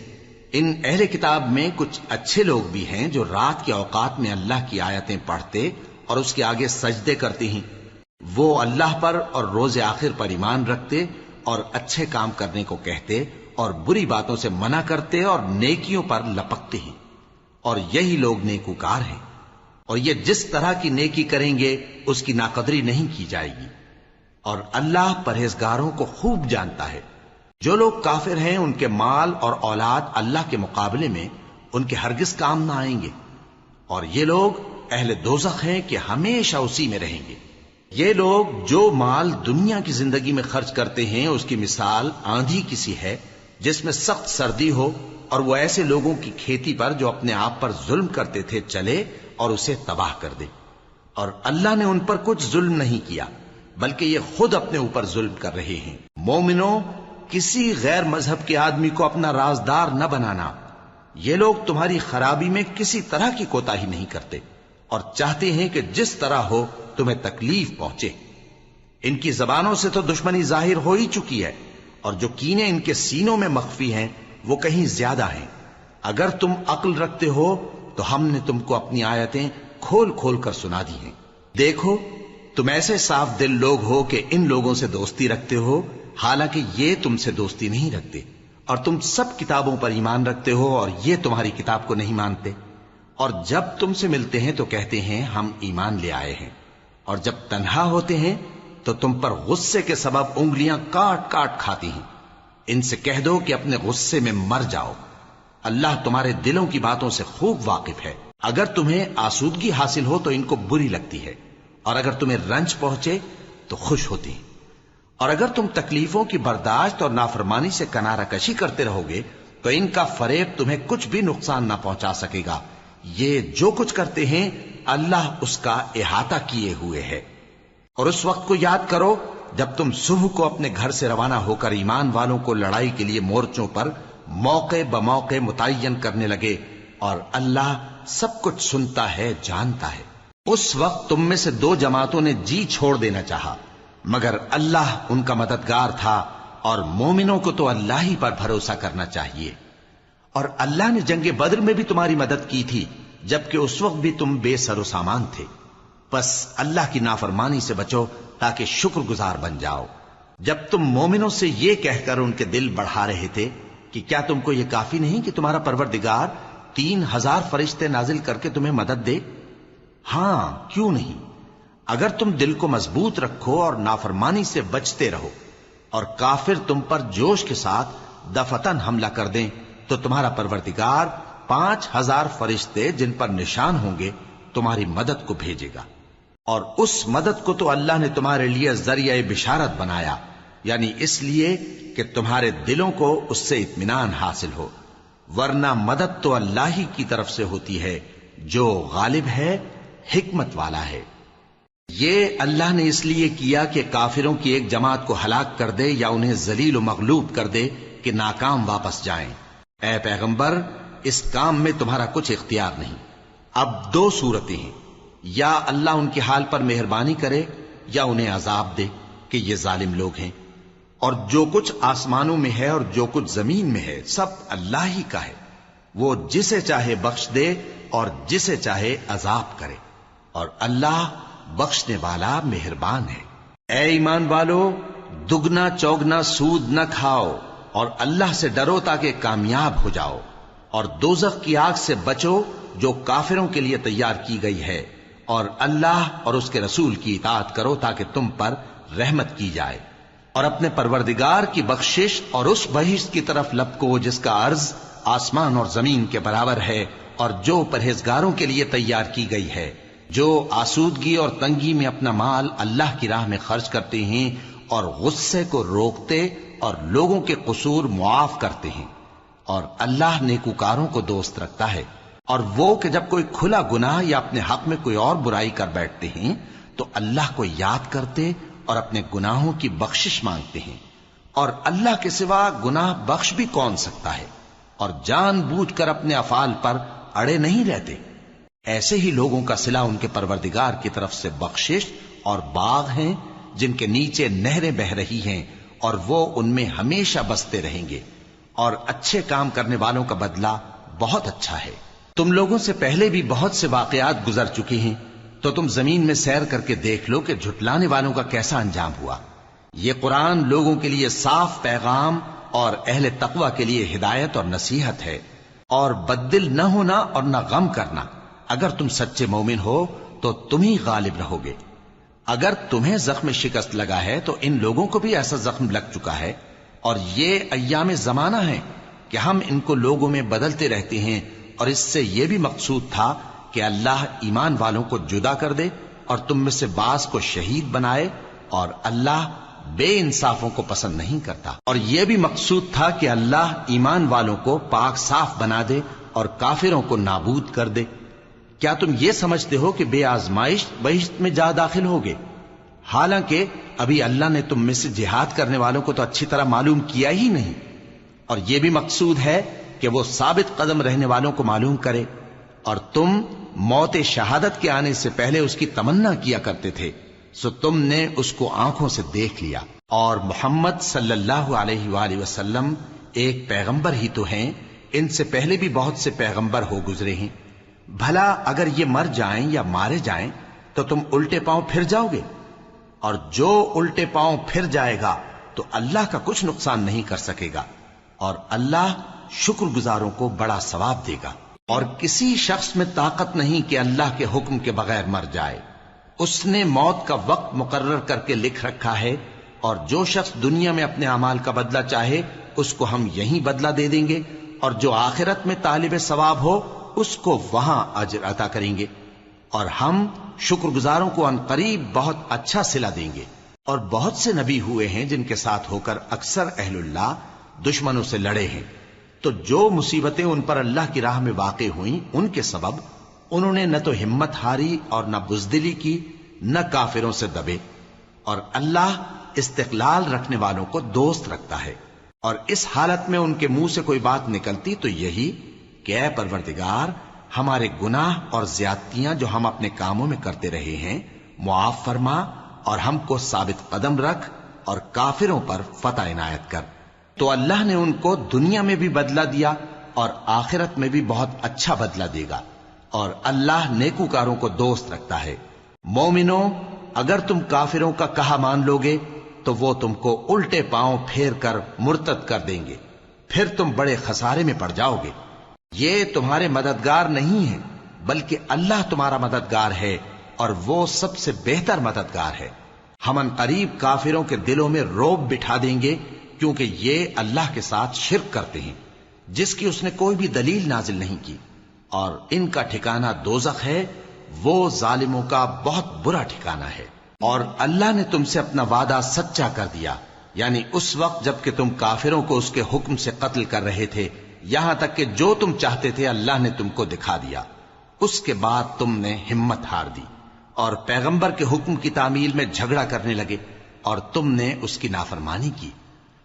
Speaker 1: ان اہل کتاب میں کچھ اچھے لوگ بھی ہیں جو رات کے اوقات میں اللہ کی آیتیں پڑھتے اور اس کے آگے سجدے کرتے ہیں۔ وہ اللہ پر اور روز آخر پر ایمان رکھتے اور اچھے کام کرنے کو کہتے اور بری باتوں سے منع کرتے اور نیکیوں پر لپکتے ہیں، اور یہی لوگ نیکوکار ہیں۔ اور یہ جس طرح کی نیکی کریں گے اس کی ناقدری نہیں کی جائے گی، اور اللہ پرہیزگاروں کو خوب جانتا ہے۔ جو لوگ کافر ہیں ان کے مال اور اولاد اللہ کے مقابلے میں ان کے ہرگز کام نہ آئیں گے، اور یہ لوگ اہل دوزخ ہیں کہ ہمیشہ اسی میں رہیں گے۔ یہ لوگ جو مال دنیا کی زندگی میں خرچ کرتے ہیں اس کی مثال آندھی کسی ہے جس میں سخت سردی ہو، اور وہ ایسے لوگوں کی کھیتی پر جو اپنے آپ پر ظلم کرتے تھے چلے اور اسے تباہ کر دے۔ اور اللہ نے ان پر کچھ ظلم نہیں کیا بلکہ یہ خود اپنے اوپر ظلم کر رہے ہیں۔ مومنوں، کسی غیر مذہب کے آدمی کو اپنا رازدار نہ بنانا۔ یہ لوگ تمہاری خرابی میں کسی طرح کی کوتاہی نہیں کرتے اور چاہتے ہیں کہ جس طرح ہو تمہیں تکلیف پہنچے۔ ان کی زبانوں سے تو دشمنی ظاہر ہو ہی چکی ہے، اور جو کینے ان کے سینوں میں مخفی ہیں وہ کہیں زیادہ ہیں۔ اگر تم عقل رکھتے ہو تو ہم نے تم کو اپنی آیتیں کھول کھول کر سنا دی ہیں۔ دیکھو، تم ایسے صاف دل لوگ ہو کہ ان لوگوں سے دوستی رکھتے ہو، حالانکہ یہ تم سے دوستی نہیں رکھتے، اور تم سب کتابوں پر ایمان رکھتے ہو اور یہ تمہاری کتاب کو نہیں مانتے، اور جب تم سے ملتے ہیں تو کہتے ہیں ہم ایمان لے آئے ہیں، اور جب تنہا ہوتے ہیں تو تم پر غصے کے سبب انگلیاں کاٹ کاٹ کھاتی ہیں۔ ان سے کہہ دو کہ اپنے غصے میں مر جاؤ، اللہ تمہارے دلوں کی باتوں سے خوب واقف ہے۔ اگر تمہیں آسودگی حاصل ہو تو ان کو بری لگتی ہے، اور اگر تمہیں رنج پہنچے تو خوش ہوتی ہیں، اور اگر تم تکلیفوں کی برداشت اور نافرمانی سے کنارہ کشی کرتے رہو گے تو ان کا فریب تمہیں کچھ بھی نقصان نہ پہنچا سکے گا۔ یہ جو کچھ کرتے ہیں اللہ اس کا احاطہ کیے ہوئے ہے۔ اور اس وقت کو یاد کرو جب تم صبح کو اپنے گھر سے روانہ ہو کر ایمان والوں کو لڑائی کے لیے مورچوں پر موقع بموقع متعین کرنے لگے، اور اللہ سب کچھ سنتا ہے، جانتا ہے۔ اس وقت تم میں سے دو جماعتوں نے جی چھوڑ دینا چاہا، مگر اللہ ان کا مددگار تھا، اور مومنوں کو تو اللہ ہی پر بھروسہ کرنا چاہیے۔ اور اللہ نے جنگ بدر میں بھی تمہاری مدد کی تھی جبکہ اس وقت بھی تم بے سر و سامان تھے۔ بس اللہ کی نافرمانی سے بچو تاکہ شکر گزار بن جاؤ۔ جب تم مومنوں سے یہ کہہ کر ان کے دل بڑھا رہے تھے کہ کیا تم کو یہ کافی نہیں کہ تمہارا پروردگار 3000 فرشتے نازل کر کے تمہیں مدد دے؟ ہاں، کیوں نہیں؟ اگر تم دل کو مضبوط رکھو اور نافرمانی سے بچتے رہو، اور کافر تم پر جوش کے ساتھ دفتن حملہ کر دیں تو تمہارا پروردگار 5000 فرشتے جن پر نشان ہوں گے تمہاری مدد کو بھیجے گا۔ اور اس مدد کو تو اللہ نے تمہارے لیے ذریعہ بشارت بنایا، یعنی اس لیے کہ تمہارے دلوں کو اس سے اطمینان حاصل ہو، ورنہ مدد تو اللہ ہی کی طرف سے ہوتی ہے جو غالب ہے، حکمت والا ہے۔ یہ اللہ نے اس لیے کیا کہ کافروں کی ایک جماعت کو ہلاک کر دے یا انہیں ذلیل و مغلوب کر دے کہ ناکام واپس جائیں۔ اے پیغمبر، اس کام میں تمہارا کچھ اختیار نہیں۔ اب دو صورتیں ہیں، یا اللہ ان کے حال پر مہربانی کرے یا انہیں عذاب دے کہ یہ ظالم لوگ ہیں۔ اور جو کچھ آسمانوں میں ہے اور جو کچھ زمین میں ہے سب اللہ ہی کا ہے، وہ جسے چاہے بخش دے اور جسے چاہے عذاب کرے، اور اللہ بخشنے والا مہربان ہے۔ اے ایمان والو، دگنا چوگنا سود نہ کھاؤ اور اللہ سے ڈرو تاکہ کامیاب ہو جاؤ، اور دوزخ کی آگ سے بچو جو کافروں کے لیے تیار کی گئی ہے، اور اللہ اور اس کے رسول کی اطاعت کرو تاکہ تم پر رحمت کی جائے، اور اپنے پروردگار کی بخشش اور اس بہشت کی طرف لپکو جس کا عرض آسمان اور زمین کے برابر ہے اور جو پرہیزگاروں کے لیے تیار کی گئی ہے، جو آسودگی اور تنگی میں اپنا مال اللہ کی راہ میں خرچ کرتے ہیں اور غصے کو روکتے اور لوگوں کے قصور معاف کرتے ہیں، اور اللہ نیکوکاروں کو دوست رکھتا ہے۔ اور وہ کہ جب کوئی کھلا گناہ یا اپنے حق میں کوئی اور برائی کر بیٹھتے ہیں تو اللہ کو یاد کرتے اور اپنے گناہوں کی بخشش مانگتے ہیں، اور اللہ کے سوا گناہ بخش بھی کون سکتا ہے، اور جان بوجھ کر اپنے افعال پر اڑے نہیں رہتے۔ ایسے ہی لوگوں کا صلہ ان کے پروردگار کی طرف سے بخشش اور باغ ہیں جن کے نیچے نہریں بہ رہی ہیں، اور وہ ان میں ہمیشہ بستے رہیں گے، اور اچھے کام کرنے والوں کا بدلہ بہت اچھا ہے۔ تم لوگوں سے پہلے بھی بہت سے واقعات گزر چکے ہیں، تو تم زمین میں سیر کر کے دیکھ لو کہ جھٹلانے والوں کا کیسا انجام ہوا۔ یہ قرآن لوگوں کے لیے صاف پیغام اور اہل تقوی کے لیے ہدایت اور نصیحت ہے، اور بددل نہ ہونا اور نہ غم کرنا۔ اگر تم سچے مومن ہو تو تم ہی غالب رہو گے۔ اگر تمہیں زخم شکست لگا ہے تو ان لوگوں کو بھی ایسا زخم لگ چکا ہے، اور یہ ایام زمانہ ہے کہ ہم ان کو لوگوں میں بدلتے رہتے ہیں، اور اس سے یہ بھی مقصود تھا کہ اللہ ایمان والوں کو جدا کر دے اور تم میں سے بعض کو شہید بنائے، اور اللہ بے انصافوں کو پسند نہیں کرتا۔ اور یہ بھی مقصود تھا کہ اللہ ایمان والوں کو پاک صاف بنا دے اور کافروں کو نابود کر دے۔ کیا تم یہ سمجھتے ہو کہ بے آزمائش بہشت میں جا داخل ہوگے؟ حالانکہ ابھی اللہ نے تم میں سے جہاد کرنے والوں کو تو اچھی طرح معلوم کیا ہی نہیں، اور یہ بھی مقصود ہے کہ وہ ثابت قدم رہنے والوں کو معلوم کرے، اور تم موت شہادت کے آنے سے پہلے اس کی تمنا کیا کرتے تھے، سو تم نے اس کو آنکھوں سے دیکھ لیا۔ اور محمد صلی اللہ علیہ وآلہ وسلم ایک پیغمبر ہی تو ہیں، ان سے پہلے بھی بہت سے پیغمبر ہو گزرے ہیں۔ بھلا اگر یہ مر جائیں یا مارے جائیں تو تم الٹے پاؤں پھر جاؤ گے؟ اور جو الٹے پاؤں پھر جائے گا تو اللہ کا کچھ نقصان نہیں کر سکے گا، اور اللہ شکر گزاروں کو بڑا ثواب دے گا۔ اور کسی شخص میں طاقت نہیں کہ اللہ کے حکم کے بغیر مر جائے، اس نے موت کا وقت مقرر کر کے لکھ رکھا ہے، اور جو شخص دنیا میں اپنے اعمال کا بدلہ چاہے اس کو ہم یہیں بدلہ دے دیں گے، اور جو آخرت میں طالب ثواب ہو اس کو وہاں اجر عطا کریں گے، اور ہم شکر گزاروں کو ان قریب بہت اچھا صلہ دیں گے۔ اور بہت سے نبی ہوئے ہیں جن کے ساتھ ہو کر اکثر اہل اللہ دشمنوں سے لڑے ہیں، تو جو مصیبتیں ان پر اللہ کی راہ میں واقع ہوئیں ان کے سبب انہوں نے نہ تو ہمت ہاری اور نہ بزدلی کی، نہ کافروں سے دبے، اور اللہ استقلال رکھنے والوں کو دوست رکھتا ہے۔ اور اس حالت میں ان کے منہ سے کوئی بات نکلتی تو یہی کہ اے پروردگار، ہمارے گناہ اور زیادتیاں جو ہم اپنے کاموں میں کرتے رہے ہیں معاف فرما، اور ہم کو ثابت قدم رکھ اور کافروں پر فتح عنایت کر۔ تو اللہ نے ان کو دنیا میں بھی بدلہ دیا اور آخرت میں بھی بہت اچھا بدلہ دے گا، اور اللہ نیکوکاروں کو دوست رکھتا ہے۔ مومنوں، اگر تم کافروں کا کہا مان لوگے تو وہ تم کو الٹے پاؤں پھیر کر مرتد کر دیں گے، پھر تم بڑے خسارے میں پڑ جاؤ گے۔ یہ تمہارے مددگار نہیں ہیں بلکہ اللہ تمہارا مددگار ہے، اور وہ سب سے بہتر مددگار ہے۔ ہم ان قریب کافروں کے دلوں میں رعب بٹھا دیں گے، کیونکہ یہ اللہ کے ساتھ شرک کرتے ہیں جس کی اس نے کوئی بھی دلیل نازل نہیں کی، اور ان کا ٹھکانہ دوزخ ہے، وہ ظالموں کا بہت برا ٹھکانہ ہے۔ اور اللہ نے تم سے اپنا وعدہ سچا کر دیا، یعنی اس وقت جب کہ تم کافروں کو اس کے حکم سے قتل کر رہے تھے، یہاں تک کہ جو تم چاہتے تھے اللہ نے تم کو دکھا دیا، اس کے بعد تم نے ہمت ہار دی اور پیغمبر کے حکم کی تعمیل میں جھگڑا کرنے لگے، اور تم نے اس کی نافرمانی کی۔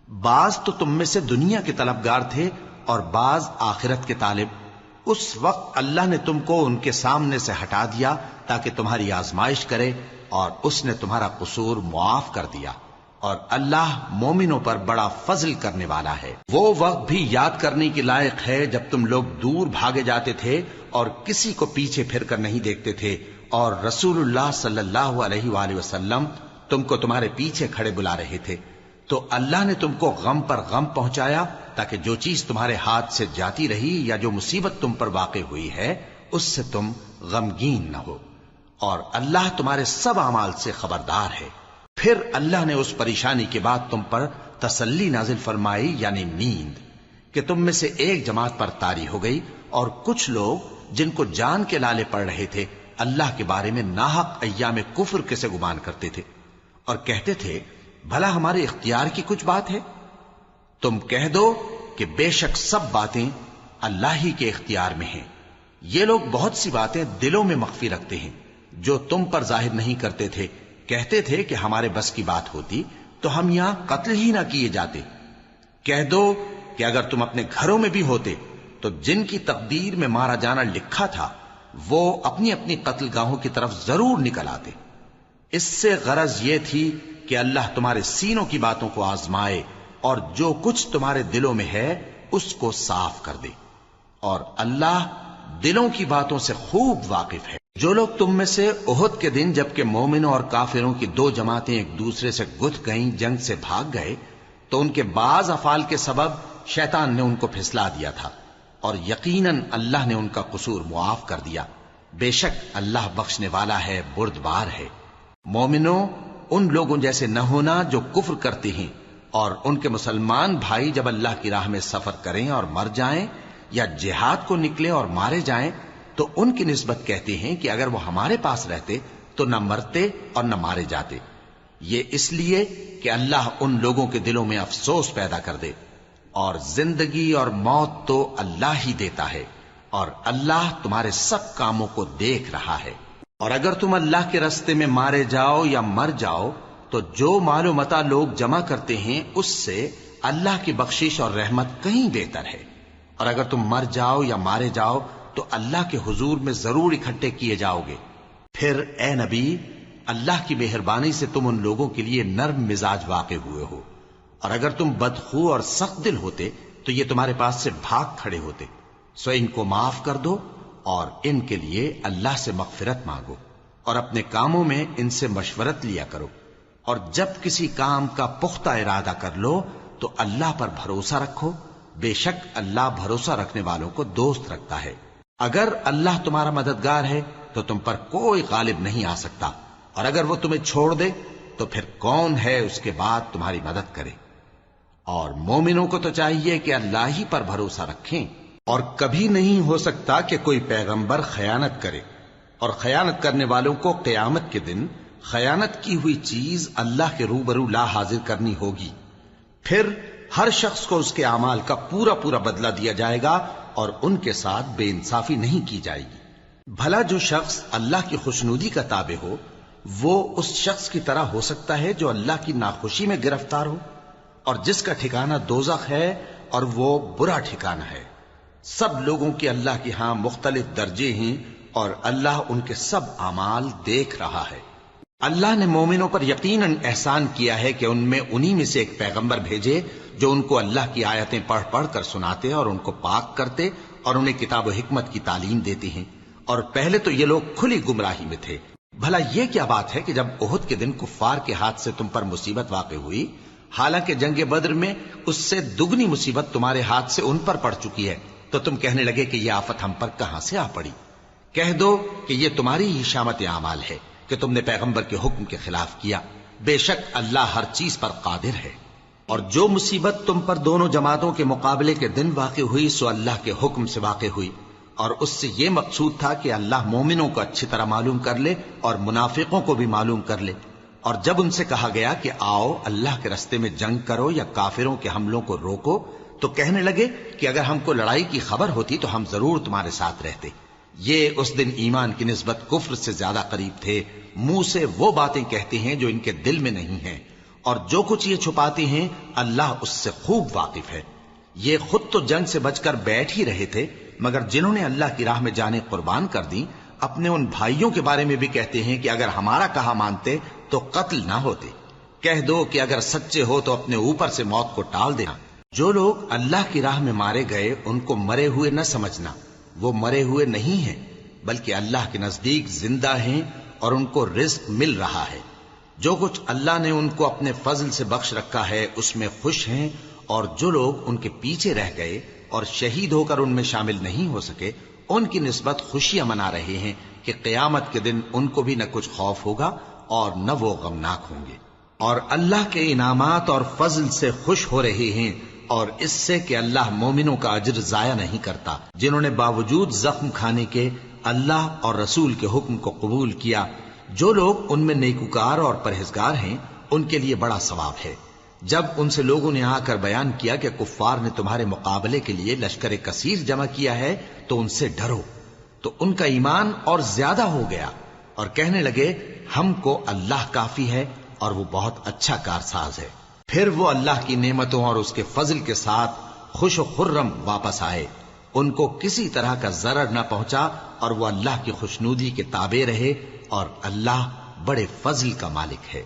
Speaker 1: بعض تو تم میں سے دنیا کے طلبگار تھے اور بعض آخرت کے طالب۔ اس وقت اللہ نے تم کو ان کے سامنے سے ہٹا دیا تاکہ تمہاری آزمائش کرے، اور اس نے تمہارا قصور معاف کر دیا، اور اللہ مومنوں پر بڑا فضل کرنے والا ہے۔ وہ وقت بھی یاد کرنے کے لائق ہے جب تم لوگ دور بھاگے جاتے تھے اور کسی کو پیچھے پھر کر نہیں دیکھتے تھے، اور رسول اللہ صلی اللہ علیہ وآلہ وسلم تم کو تمہارے پیچھے کھڑے بلا رہے تھے، تو اللہ نے تم کو غم پر غم پہنچایا تاکہ جو چیز تمہارے ہاتھ سے جاتی رہی یا جو مصیبت تم پر واقع ہوئی ہے اس سے تم غمگین نہ ہو، اور اللہ تمہارے سب اعمال سے خبردار ہے۔ پھر اللہ نے اس پریشانی کے بعد تم پر تسلی نازل فرمائی، یعنی نیند، کہ تم میں سے ایک جماعت پر طاری ہو گئی اور کچھ لوگ جن کو جان کے لالے پڑ رہے تھے اللہ کے بارے میں ناحق ایام کفر کے سے گمان کرتے تھے اور کہتے تھے بھلا ہمارے اختیار کی کچھ بات ہے؟ تم کہہ دو کہ بے شک سب باتیں اللہ ہی کے اختیار میں ہیں۔ یہ لوگ بہت سی باتیں دلوں میں مخفی رکھتے ہیں جو تم پر ظاہر نہیں کرتے تھے، کہتے تھے کہ ہمارے بس کی بات ہوتی تو ہم یہاں قتل ہی نہ کیے جاتے۔ کہہ دو کہ اگر تم اپنے گھروں میں بھی ہوتے تو جن کی تقدیر میں مارا جانا لکھا تھا وہ اپنی اپنی قتل گاہوں کی طرف ضرور نکل آتے۔ اس سے غرض یہ تھی کہ اللہ تمہارے سینوں کی باتوں کو آزمائے اور جو کچھ تمہارے دلوں میں ہے اس کو صاف کر دے، اور اللہ دلوں کی باتوں سے خوب واقف ہے۔ جو لوگ تم میں سے احد کے دن جبکہ مومنوں اور کافروں کی دو جماعتیں ایک دوسرے سے گتھ گئیں جنگ سے بھاگ گئے تو ان کے بعض افعال کے سبب شیطان نے ان کو پھسلا دیا تھا، اور یقیناً اللہ نے ان کا قصور معاف کر دیا۔ بے شک اللہ بخشنے والا ہے، بردبار ہے۔ مومنوں، ان لوگوں جیسے نہ ہونا جو کفر کرتے ہیں اور ان کے مسلمان بھائی جب اللہ کی راہ میں سفر کریں اور مر جائیں یا جہاد کو نکلے اور مارے جائیں تو ان کی نسبت کہتے ہیں کہ اگر وہ ہمارے پاس رہتے تو نہ مرتے اور نہ مارے جاتے، یہ اس لیے کہ اللہ ان لوگوں کے دلوں میں افسوس پیدا کر دے۔ اور زندگی اور موت تو اللہ ہی دیتا ہے، اور اللہ تمہارے سب کاموں کو دیکھ رہا ہے۔ اور اگر تم اللہ کے راستے میں مارے جاؤ یا مر جاؤ تو جو مال و متاع لوگ جمع کرتے ہیں اس سے اللہ کی بخشش اور رحمت کہیں بہتر ہے، اور اگر تم مر جاؤ یا مارے جاؤ تو اللہ کے حضور میں ضرور اکٹھے کیے جاؤ گے۔ پھر اے نبی، اللہ کی مہربانی سے تم ان لوگوں کے لیے نرم مزاج واقع ہوئے ہو، اور اگر تم بدخو اور سخت دل ہوتے تو یہ تمہارے پاس سے بھاگ کھڑے ہوتے، سو ان کو معاف کر دو اور ان کے لیے اللہ سے مغفرت مانگو، اور اپنے کاموں میں ان سے مشورت لیا کرو، اور جب کسی کام کا پختہ ارادہ کر لو تو اللہ پر بھروسہ رکھو، بے شک اللہ بھروسہ رکھنے والوں کو دوست رکھتا ہے۔ اگر اللہ تمہارا مددگار ہے تو تم پر کوئی غالب نہیں آ سکتا، اور اگر وہ تمہیں چھوڑ دے تو پھر کون ہے اس کے بعد تمہاری مدد کرے؟ اور مومنوں کو تو چاہیے کہ اللہ ہی پر بھروسہ رکھیں، اور کبھی نہیں ہو سکتا کہ کوئی پیغمبر خیانت کرے، اور خیانت کرنے والوں کو قیامت کے دن خیانت کی ہوئی چیز اللہ کے روبرو لا حاضر کرنی ہوگی، پھر ہر شخص کو اس کے اعمال کا پورا پورا بدلہ دیا جائے گا اور ان کے ساتھ بے انصافی نہیں کی جائے گی۔ بھلا جو شخص اللہ کی خوشنودی کا تابع ہو وہ اس شخص کی طرح ہو سکتا ہے جو اللہ کی ناخوشی میں گرفتار ہو، اور جس کا ٹھکانہ دوزخ ہے اور وہ برا ٹھکانہ ہے۔ سب لوگوں کے اللہ کے ہاں مختلف درجے ہیں اور اللہ ان کے سب اعمال دیکھ رہا ہے۔ اللہ نے مومنوں پر یقیناً احسان کیا ہے کہ ان میں انہی میں سے ایک پیغمبر بھیجے جو ان کو اللہ کی آیتیں پڑھ پڑھ کر سناتے اور ان کو پاک کرتے اور انہیں کتاب و حکمت کی تعلیم دیتے ہیں، اور پہلے تو یہ لوگ کھلی گمراہی میں تھے۔ بھلا یہ کیا بات ہے کہ جب احد کے دن کفار کے ہاتھ سے تم پر مصیبت واقع ہوئی، حالانکہ جنگ بدر میں اس سے دگنی مصیبت تمہارے ہاتھ سے ان پر پڑ چکی ہے، تو تم کہنے لگے کہ یہ آفت ہم پر کہاں سے آ پڑی؟ کہہ دو کہ یہ تمہاری ہی شامت اعمال ہے کہ تم نے پیغمبر کے حکم کے خلاف کیا، بے شک اللہ ہر چیز پر قادر ہے۔ اور جو مصیبت تم پر دونوں جماعتوں کے مقابلے کے دن واقع ہوئی سو اللہ کے حکم سے واقع ہوئی، اور اس سے یہ مقصود تھا کہ اللہ مومنوں کو اچھی طرح معلوم کر لے اور منافقوں کو بھی معلوم کر لے۔ اور جب ان سے کہا گیا کہ آؤ اللہ کے راستے میں جنگ کرو یا کافروں کے حملوں کو روکو، تو کہنے لگے کہ اگر ہم کو لڑائی کی خبر ہوتی تو ہم ضرور تمہارے ساتھ رہتے۔ یہ اس دن ایمان کی نسبت کفر سے زیادہ قریب تھے، منہ سے وہ باتیں کہتے ہیں جو ان کے دل میں نہیں ہیں، اور جو کچھ یہ چھپاتے ہیں اللہ اس سے خوب واقف ہے۔ یہ خود تو جنگ سے بچ کر بیٹھ ہی رہے تھے، مگر جنہوں نے اللہ کی راہ میں جانیں قربان کر دی اپنے ان بھائیوں کے بارے میں بھی کہتے ہیں کہ اگر ہمارا کہا مانتے تو قتل نہ ہوتے۔ کہہ دو کہ اگر سچے ہو تو اپنے اوپر سے موت کو ٹال دینا۔ جو لوگ اللہ کی راہ میں مارے گئے ان کو مرے ہوئے نہ سمجھنا، وہ مرے ہوئے نہیں ہیں بلکہ اللہ کے نزدیک زندہ ہیں اور ان کو رزق مل رہا ہے۔ جو کچھ اللہ نے ان کو اپنے فضل سے بخش رکھا ہے اس میں خوش ہیں، اور جو لوگ ان کے پیچھے رہ گئے اور شہید ہو کر ان میں شامل نہیں ہو سکے ان کی نسبت خوشیاں منا رہے ہیں کہ قیامت کے دن ان کو بھی نہ کچھ خوف ہوگا اور نہ وہ غمناک ہوں گے، اور اللہ کے انعامات اور فضل سے خوش ہو رہے ہیں اور اس سے کہ اللہ مومنوں کا اجر ضائع نہیں کرتا جنہوں نے باوجود زخم کھانے کے اللہ اور رسول کے حکم کو قبول کیا۔ جو لوگ ان میں نیکوکار اور پرہیزگار ہیں ان کے لیے بڑا ثواب ہے۔ جب ان سے لوگوں نے آ کر بیان کیا کہ کفار نے تمہارے مقابلے کے لیے لشکر کثیر جمع کیا ہے تو ان سے ڈرو، تو ان کا ایمان اور زیادہ ہو گیا اور کہنے لگے ہم کو اللہ کافی ہے اور وہ بہت اچھا کارساز ہے۔ پھر وہ اللہ کی نعمتوں اور اس کے فضل کے ساتھ خوش و خرم واپس آئے، ان کو کسی طرح کا ضرر نہ پہنچا اور وہ اللہ کی خوشنودی کے تابع رہے، اور اللہ بڑے فضل کا مالک ہے۔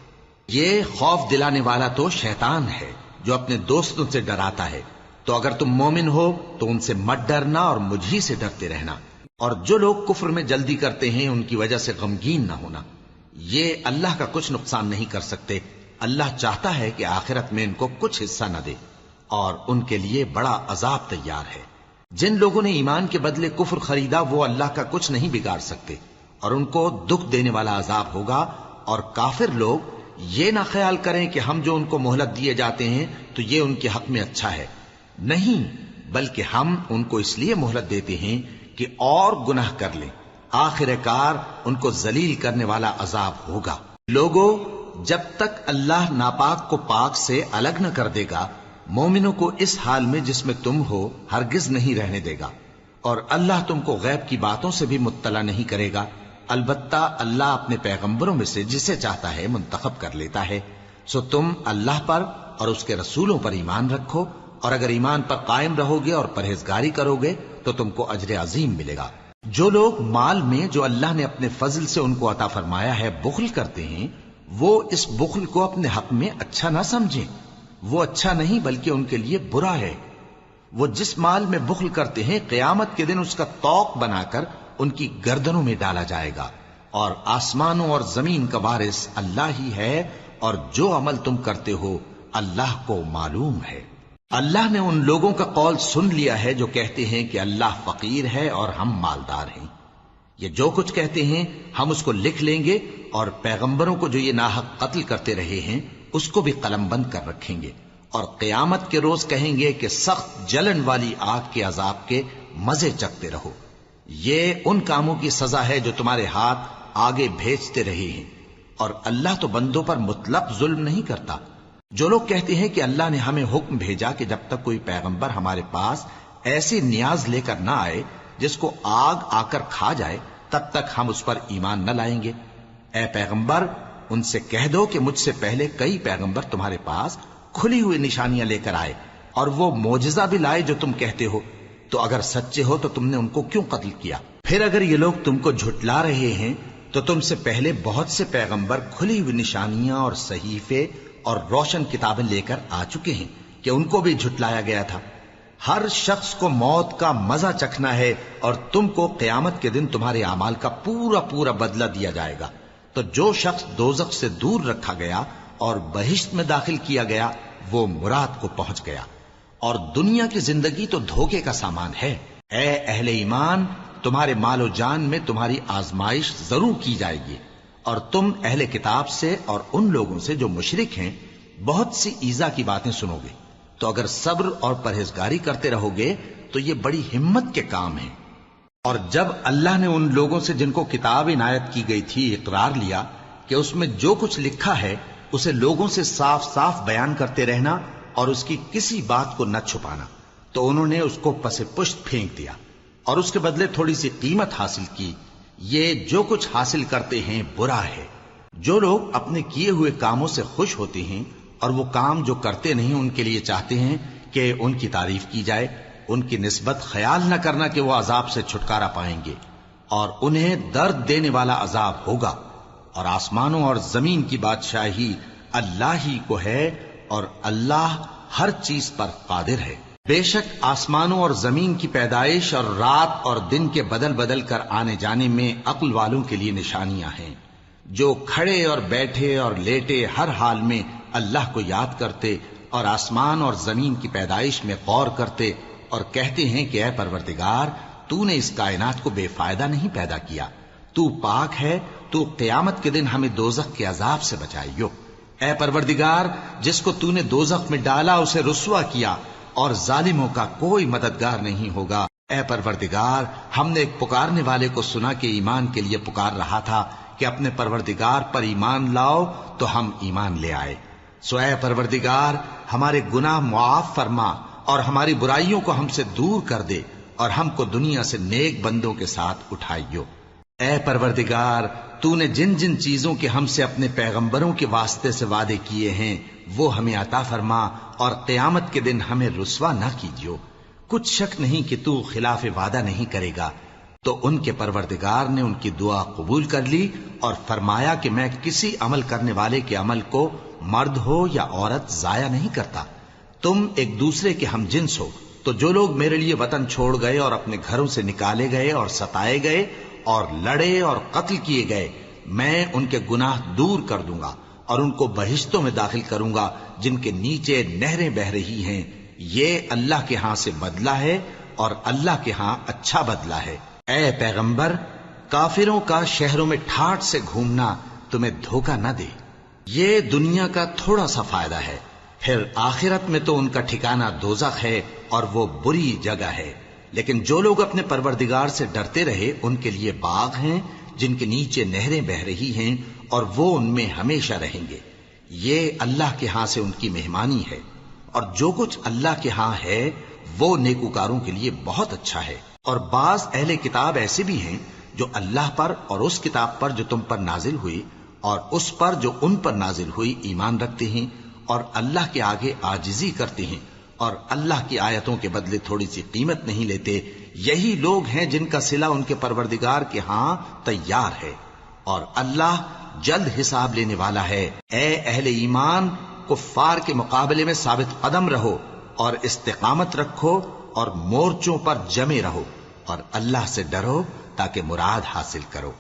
Speaker 1: یہ خوف دلانے والا تو شیطان ہے جو اپنے دوستوں سے ڈراتا ہے، تو اگر تم مومن ہو تو ان سے مت ڈرنا اور مجھ ہی سے ڈرتے رہنا، اور جو لوگ کفر میں جلدی کرتے ہیں ان کی وجہ سے غمگین نہ ہونا، یہ اللہ کا کچھ نقصان نہیں کر سکتے۔ اللہ چاہتا ہے کہ آخرت میں ان کو کچھ حصہ نہ دے، اور ان کے لیے بڑا عذاب تیار ہے۔ جن لوگوں نے ایمان کے بدلے کفر خریدا وہ اللہ کا کچھ نہیں بگاڑ سکتے، اور ان کو دکھ دینے والا عذاب ہوگا۔ اور کافر لوگ یہ نہ خیال کریں کہ ہم جو ان کو مہلت دیے جاتے ہیں تو یہ ان کے حق میں اچھا ہے، نہیں، بلکہ ہم ان کو اس لیے مہلت دیتے ہیں کہ اور گناہ کر لیں، آخر کار ان کو ذلیل کرنے والا عذاب ہوگا۔ لوگوں، جب تک اللہ ناپاک کو پاک سے الگ نہ کر دے گا، مومنوں کو اس حال میں جس میں تم ہو ہرگز نہیں رہنے دے گا، اور اللہ تم کو غیب کی باتوں سے بھی مطلع نہیں کرے گا۔ البتہ اللہ اپنے پیغمبروں میں سے جسے چاہتا ہے منتخب کر لیتا ہے۔ سو تم اللہ پر اور اس کے رسولوں پر ایمان رکھو، اور اگر ایمان پر قائم رہو گے اور پرہیزگاری کرو گے تو تم کو اجر عظیم ملے گا۔ جو لوگ مال میں جو اللہ نے اپنے فضل سے ان کو عطا فرمایا ہے بخل کرتے ہیں، وہ اس بخل کو اپنے حق میں اچھا نہ سمجھیں، وہ اچھا نہیں بلکہ ان کے لیے برا ہے۔ وہ جس مال میں بخل کرتے ہیں قیامت کے دن اس کا طوق بنا کر ان کی گردنوں میں ڈالا جائے گا، اور آسمانوں اور زمین کا وارث اللہ ہی ہے، اور جو عمل تم کرتے ہو اللہ کو معلوم ہے۔ اللہ نے ان لوگوں کا قول سن لیا ہے جو کہتے ہیں کہ اللہ فقیر ہے اور ہم مالدار ہیں۔ یہ جو کچھ کہتے ہیں ہم اس کو لکھ لیں گے، اور پیغمبروں کو جو یہ ناحق قتل کرتے رہے ہیں اس کو بھی قلم بند کر رکھیں گے، اور قیامت کے روز کہیں گے کہ سخت جلن والی آگ کے عذاب کے مزے چکھتے رہو۔ یہ ان کاموں کی سزا ہے جو تمہارے ہاتھ آگے بھیجتے رہے ہیں، اور اللہ تو بندوں پر مطلق ظلم نہیں کرتا۔ جو لوگ کہتے ہیں کہ اللہ نے ہمیں حکم بھیجا کہ جب تک کوئی پیغمبر ہمارے پاس ایسی نیاز لے کر نہ آئے جس کو آگ آ کر کھا جائے تب تک ہم اس پر ایمان نہ لائیں گے، اے پیغمبر ان سے کہہ دو کہ مجھ سے پہلے کئی پیغمبر تمہارے پاس کھلی ہوئی نشانیاں لے کر آئے، اور وہ معجزہ بھی لائے جو تم کہتے ہو، تو اگر سچے ہو تو تم نے ان کو کیوں قتل کیا؟ پھر اگر یہ لوگ تم کو جھٹلا رہے ہیں تو تم سے پہلے بہت سے پیغمبر کھلی ہوئی نشانیاں اور صحیفے اور روشن کتابیں لے کر آ چکے ہیں کہ ان کو بھی جھٹلایا گیا تھا۔ ہر شخص کو موت کا مزہ چکھنا ہے، اور تم کو قیامت کے دن تمہارے اعمال کا پورا پورا بدلہ دیا جائے گا۔ تو جو شخص دوزخ سے دور رکھا گیا اور بہشت میں داخل کیا گیا وہ مراد کو پہنچ گیا، اور دنیا کی زندگی تو دھوکے کا سامان ہے۔ اے اہل ایمان، تمہارے مال و جان میں تمہاری آزمائش ضرور کی جائے گی، اور تم اہل کتاب سے اور ان لوگوں سے جو مشرک ہیں بہت سی ایذا کی باتیں سنو گے، تو اگر صبر اور پرہیزگاری کرتے رہو گے تو یہ بڑی ہمت کے کام ہیں۔ اور جب اللہ نے ان لوگوں سے جن کو کتاب عنایت کی گئی تھی اقرار لیا کہ اس میں جو کچھ لکھا ہے اسے لوگوں سے صاف صاف بیان کرتے رہنا اور اس کی کسی بات کو نہ چھپانا، تو انہوں نے اس کو پس پشت پھینک دیا اور اس کے بدلے تھوڑی سی قیمت حاصل کی۔ یہ جو کچھ حاصل کرتے ہیں برا ہے۔ جو لوگ اپنے کیے ہوئے کاموں سے خوش ہوتے ہیں اور وہ کام جو کرتے نہیں ان کے لیے چاہتے ہیں کہ ان کی تعریف کی جائے، ان کی نسبت خیال نہ کرنا کہ وہ عذاب سے چھٹکارا پائیں گے، اور انہیں درد دینے والا عذاب ہوگا۔ اور آسمانوں اور زمین کی بادشاہی اللہ ہی کو ہے، اور اللہ ہر چیز پر قادر ہے۔ بے شک آسمانوں اور زمین کی پیدائش اور رات اور دن کے بدل بدل کر آنے جانے میں عقل والوں کے لیے نشانیاں ہیں، جو کھڑے اور بیٹھے اور لیٹے ہر حال میں اللہ کو یاد کرتے اور آسمان اور زمین کی پیدائش میں غور کرتے اور کہتے ہیں کہ اے پروردگار، تو نے اس کائنات کو بے فائدہ نہیں پیدا کیا، تو پاک ہے، تو قیامت کے دن ہمیں دوزخ کے عذاب سے بچائیو۔ اے پروردگار، جس کو تو نے دوزخ میں ڈالا اسے رسوا کیا، اور ظالموں کا کوئی مددگار نہیں ہوگا۔ اے پروردگار، ہم نے ایک پکارنے والے کو سنا کہ ایمان کے لیے پکار رہا تھا کہ اپنے پروردگار پر ایمان لاؤ، تو ہم ایمان لے آئے۔ سو اے پروردگار، ہمارے گناہ معاف فرما اور ہماری برائیوں کو ہم سے دور کر دے، اور ہم کو دنیا سے نیک بندوں کے ساتھ اٹھائیو۔ اے پروردگار، تو نے جن جن چیزوں کے ہم سے اپنے پیغمبروں کے واسطے سے وعدے کیے ہیں وہ ہمیں عطا فرما، اور قیامت کے دن ہمیں رسوا نہ کیجیو۔ کچھ شک نہیں کہ تو خلاف وعدہ نہیں کرے گا۔ تو ان کے پروردگار نے ان کی دعا قبول کر لی اور فرمایا کہ میں کسی عمل کرنے والے کے عمل کو مرد ہو یا عورت ضائع نہیں کرتا۔ تم ایک دوسرے کے ہم جنس ہو، تو جو لوگ میرے لیے وطن چھوڑ گئے اور اپنے گھروں سے نکالے گئے اور ستائے گئے اور لڑے اور قتل کیے گئے، میں ان کے گناہ دور کر دوں گا اور ان کو بہشتوں میں داخل کروں گا جن کے نیچے نہریں بہہ رہی ہیں۔ یہ اللہ کے ہاں سے بدلہ ہے اور اللہ کے ہاں اچھا بدلہ ہے۔ اے پیغمبر، کافروں کا شہروں میں ٹھاٹھ سے گھومنا تمہیں دھوکہ نہ دے۔ یہ دنیا کا تھوڑا سا فائدہ ہے، پھر آخرت میں تو ان کا ٹھکانہ دوزخ ہے اور وہ بری جگہ ہے۔ لیکن جو لوگ اپنے پروردگار سے ڈرتے رہے ان کے لیے باغ ہیں جن کے نیچے نہریں بہہ رہی ہیں، اور وہ ان میں ہمیشہ رہیں گے۔ یہ اللہ کے ہاں سے ان کی مہمانی ہے، اور جو کچھ اللہ کے ہاں ہے وہ نیکوکاروں کے لیے بہت اچھا ہے۔ اور بعض اہل کتاب ایسے بھی ہیں جو اللہ پر اور اس کتاب پر جو تم پر نازل ہوئی اور اس پر جو ان پر نازل ہوئی ایمان رکھتے ہیں، اور اللہ کے آگے عاجزی کرتے ہیں، اور اللہ کی آیتوں کے بدلے تھوڑی سی قیمت نہیں لیتے۔ یہی لوگ ہیں جن کا صلہ ان کے پروردگار کے ہاں تیار ہے، اور اللہ جلد حساب لینے والا ہے۔ اے اہل ایمان، کفار کے مقابلے میں ثابت قدم رہو اور استقامت رکھو اور مورچوں پر جمے رہو، اور اللہ سے ڈرو تاکہ مراد حاصل کرو۔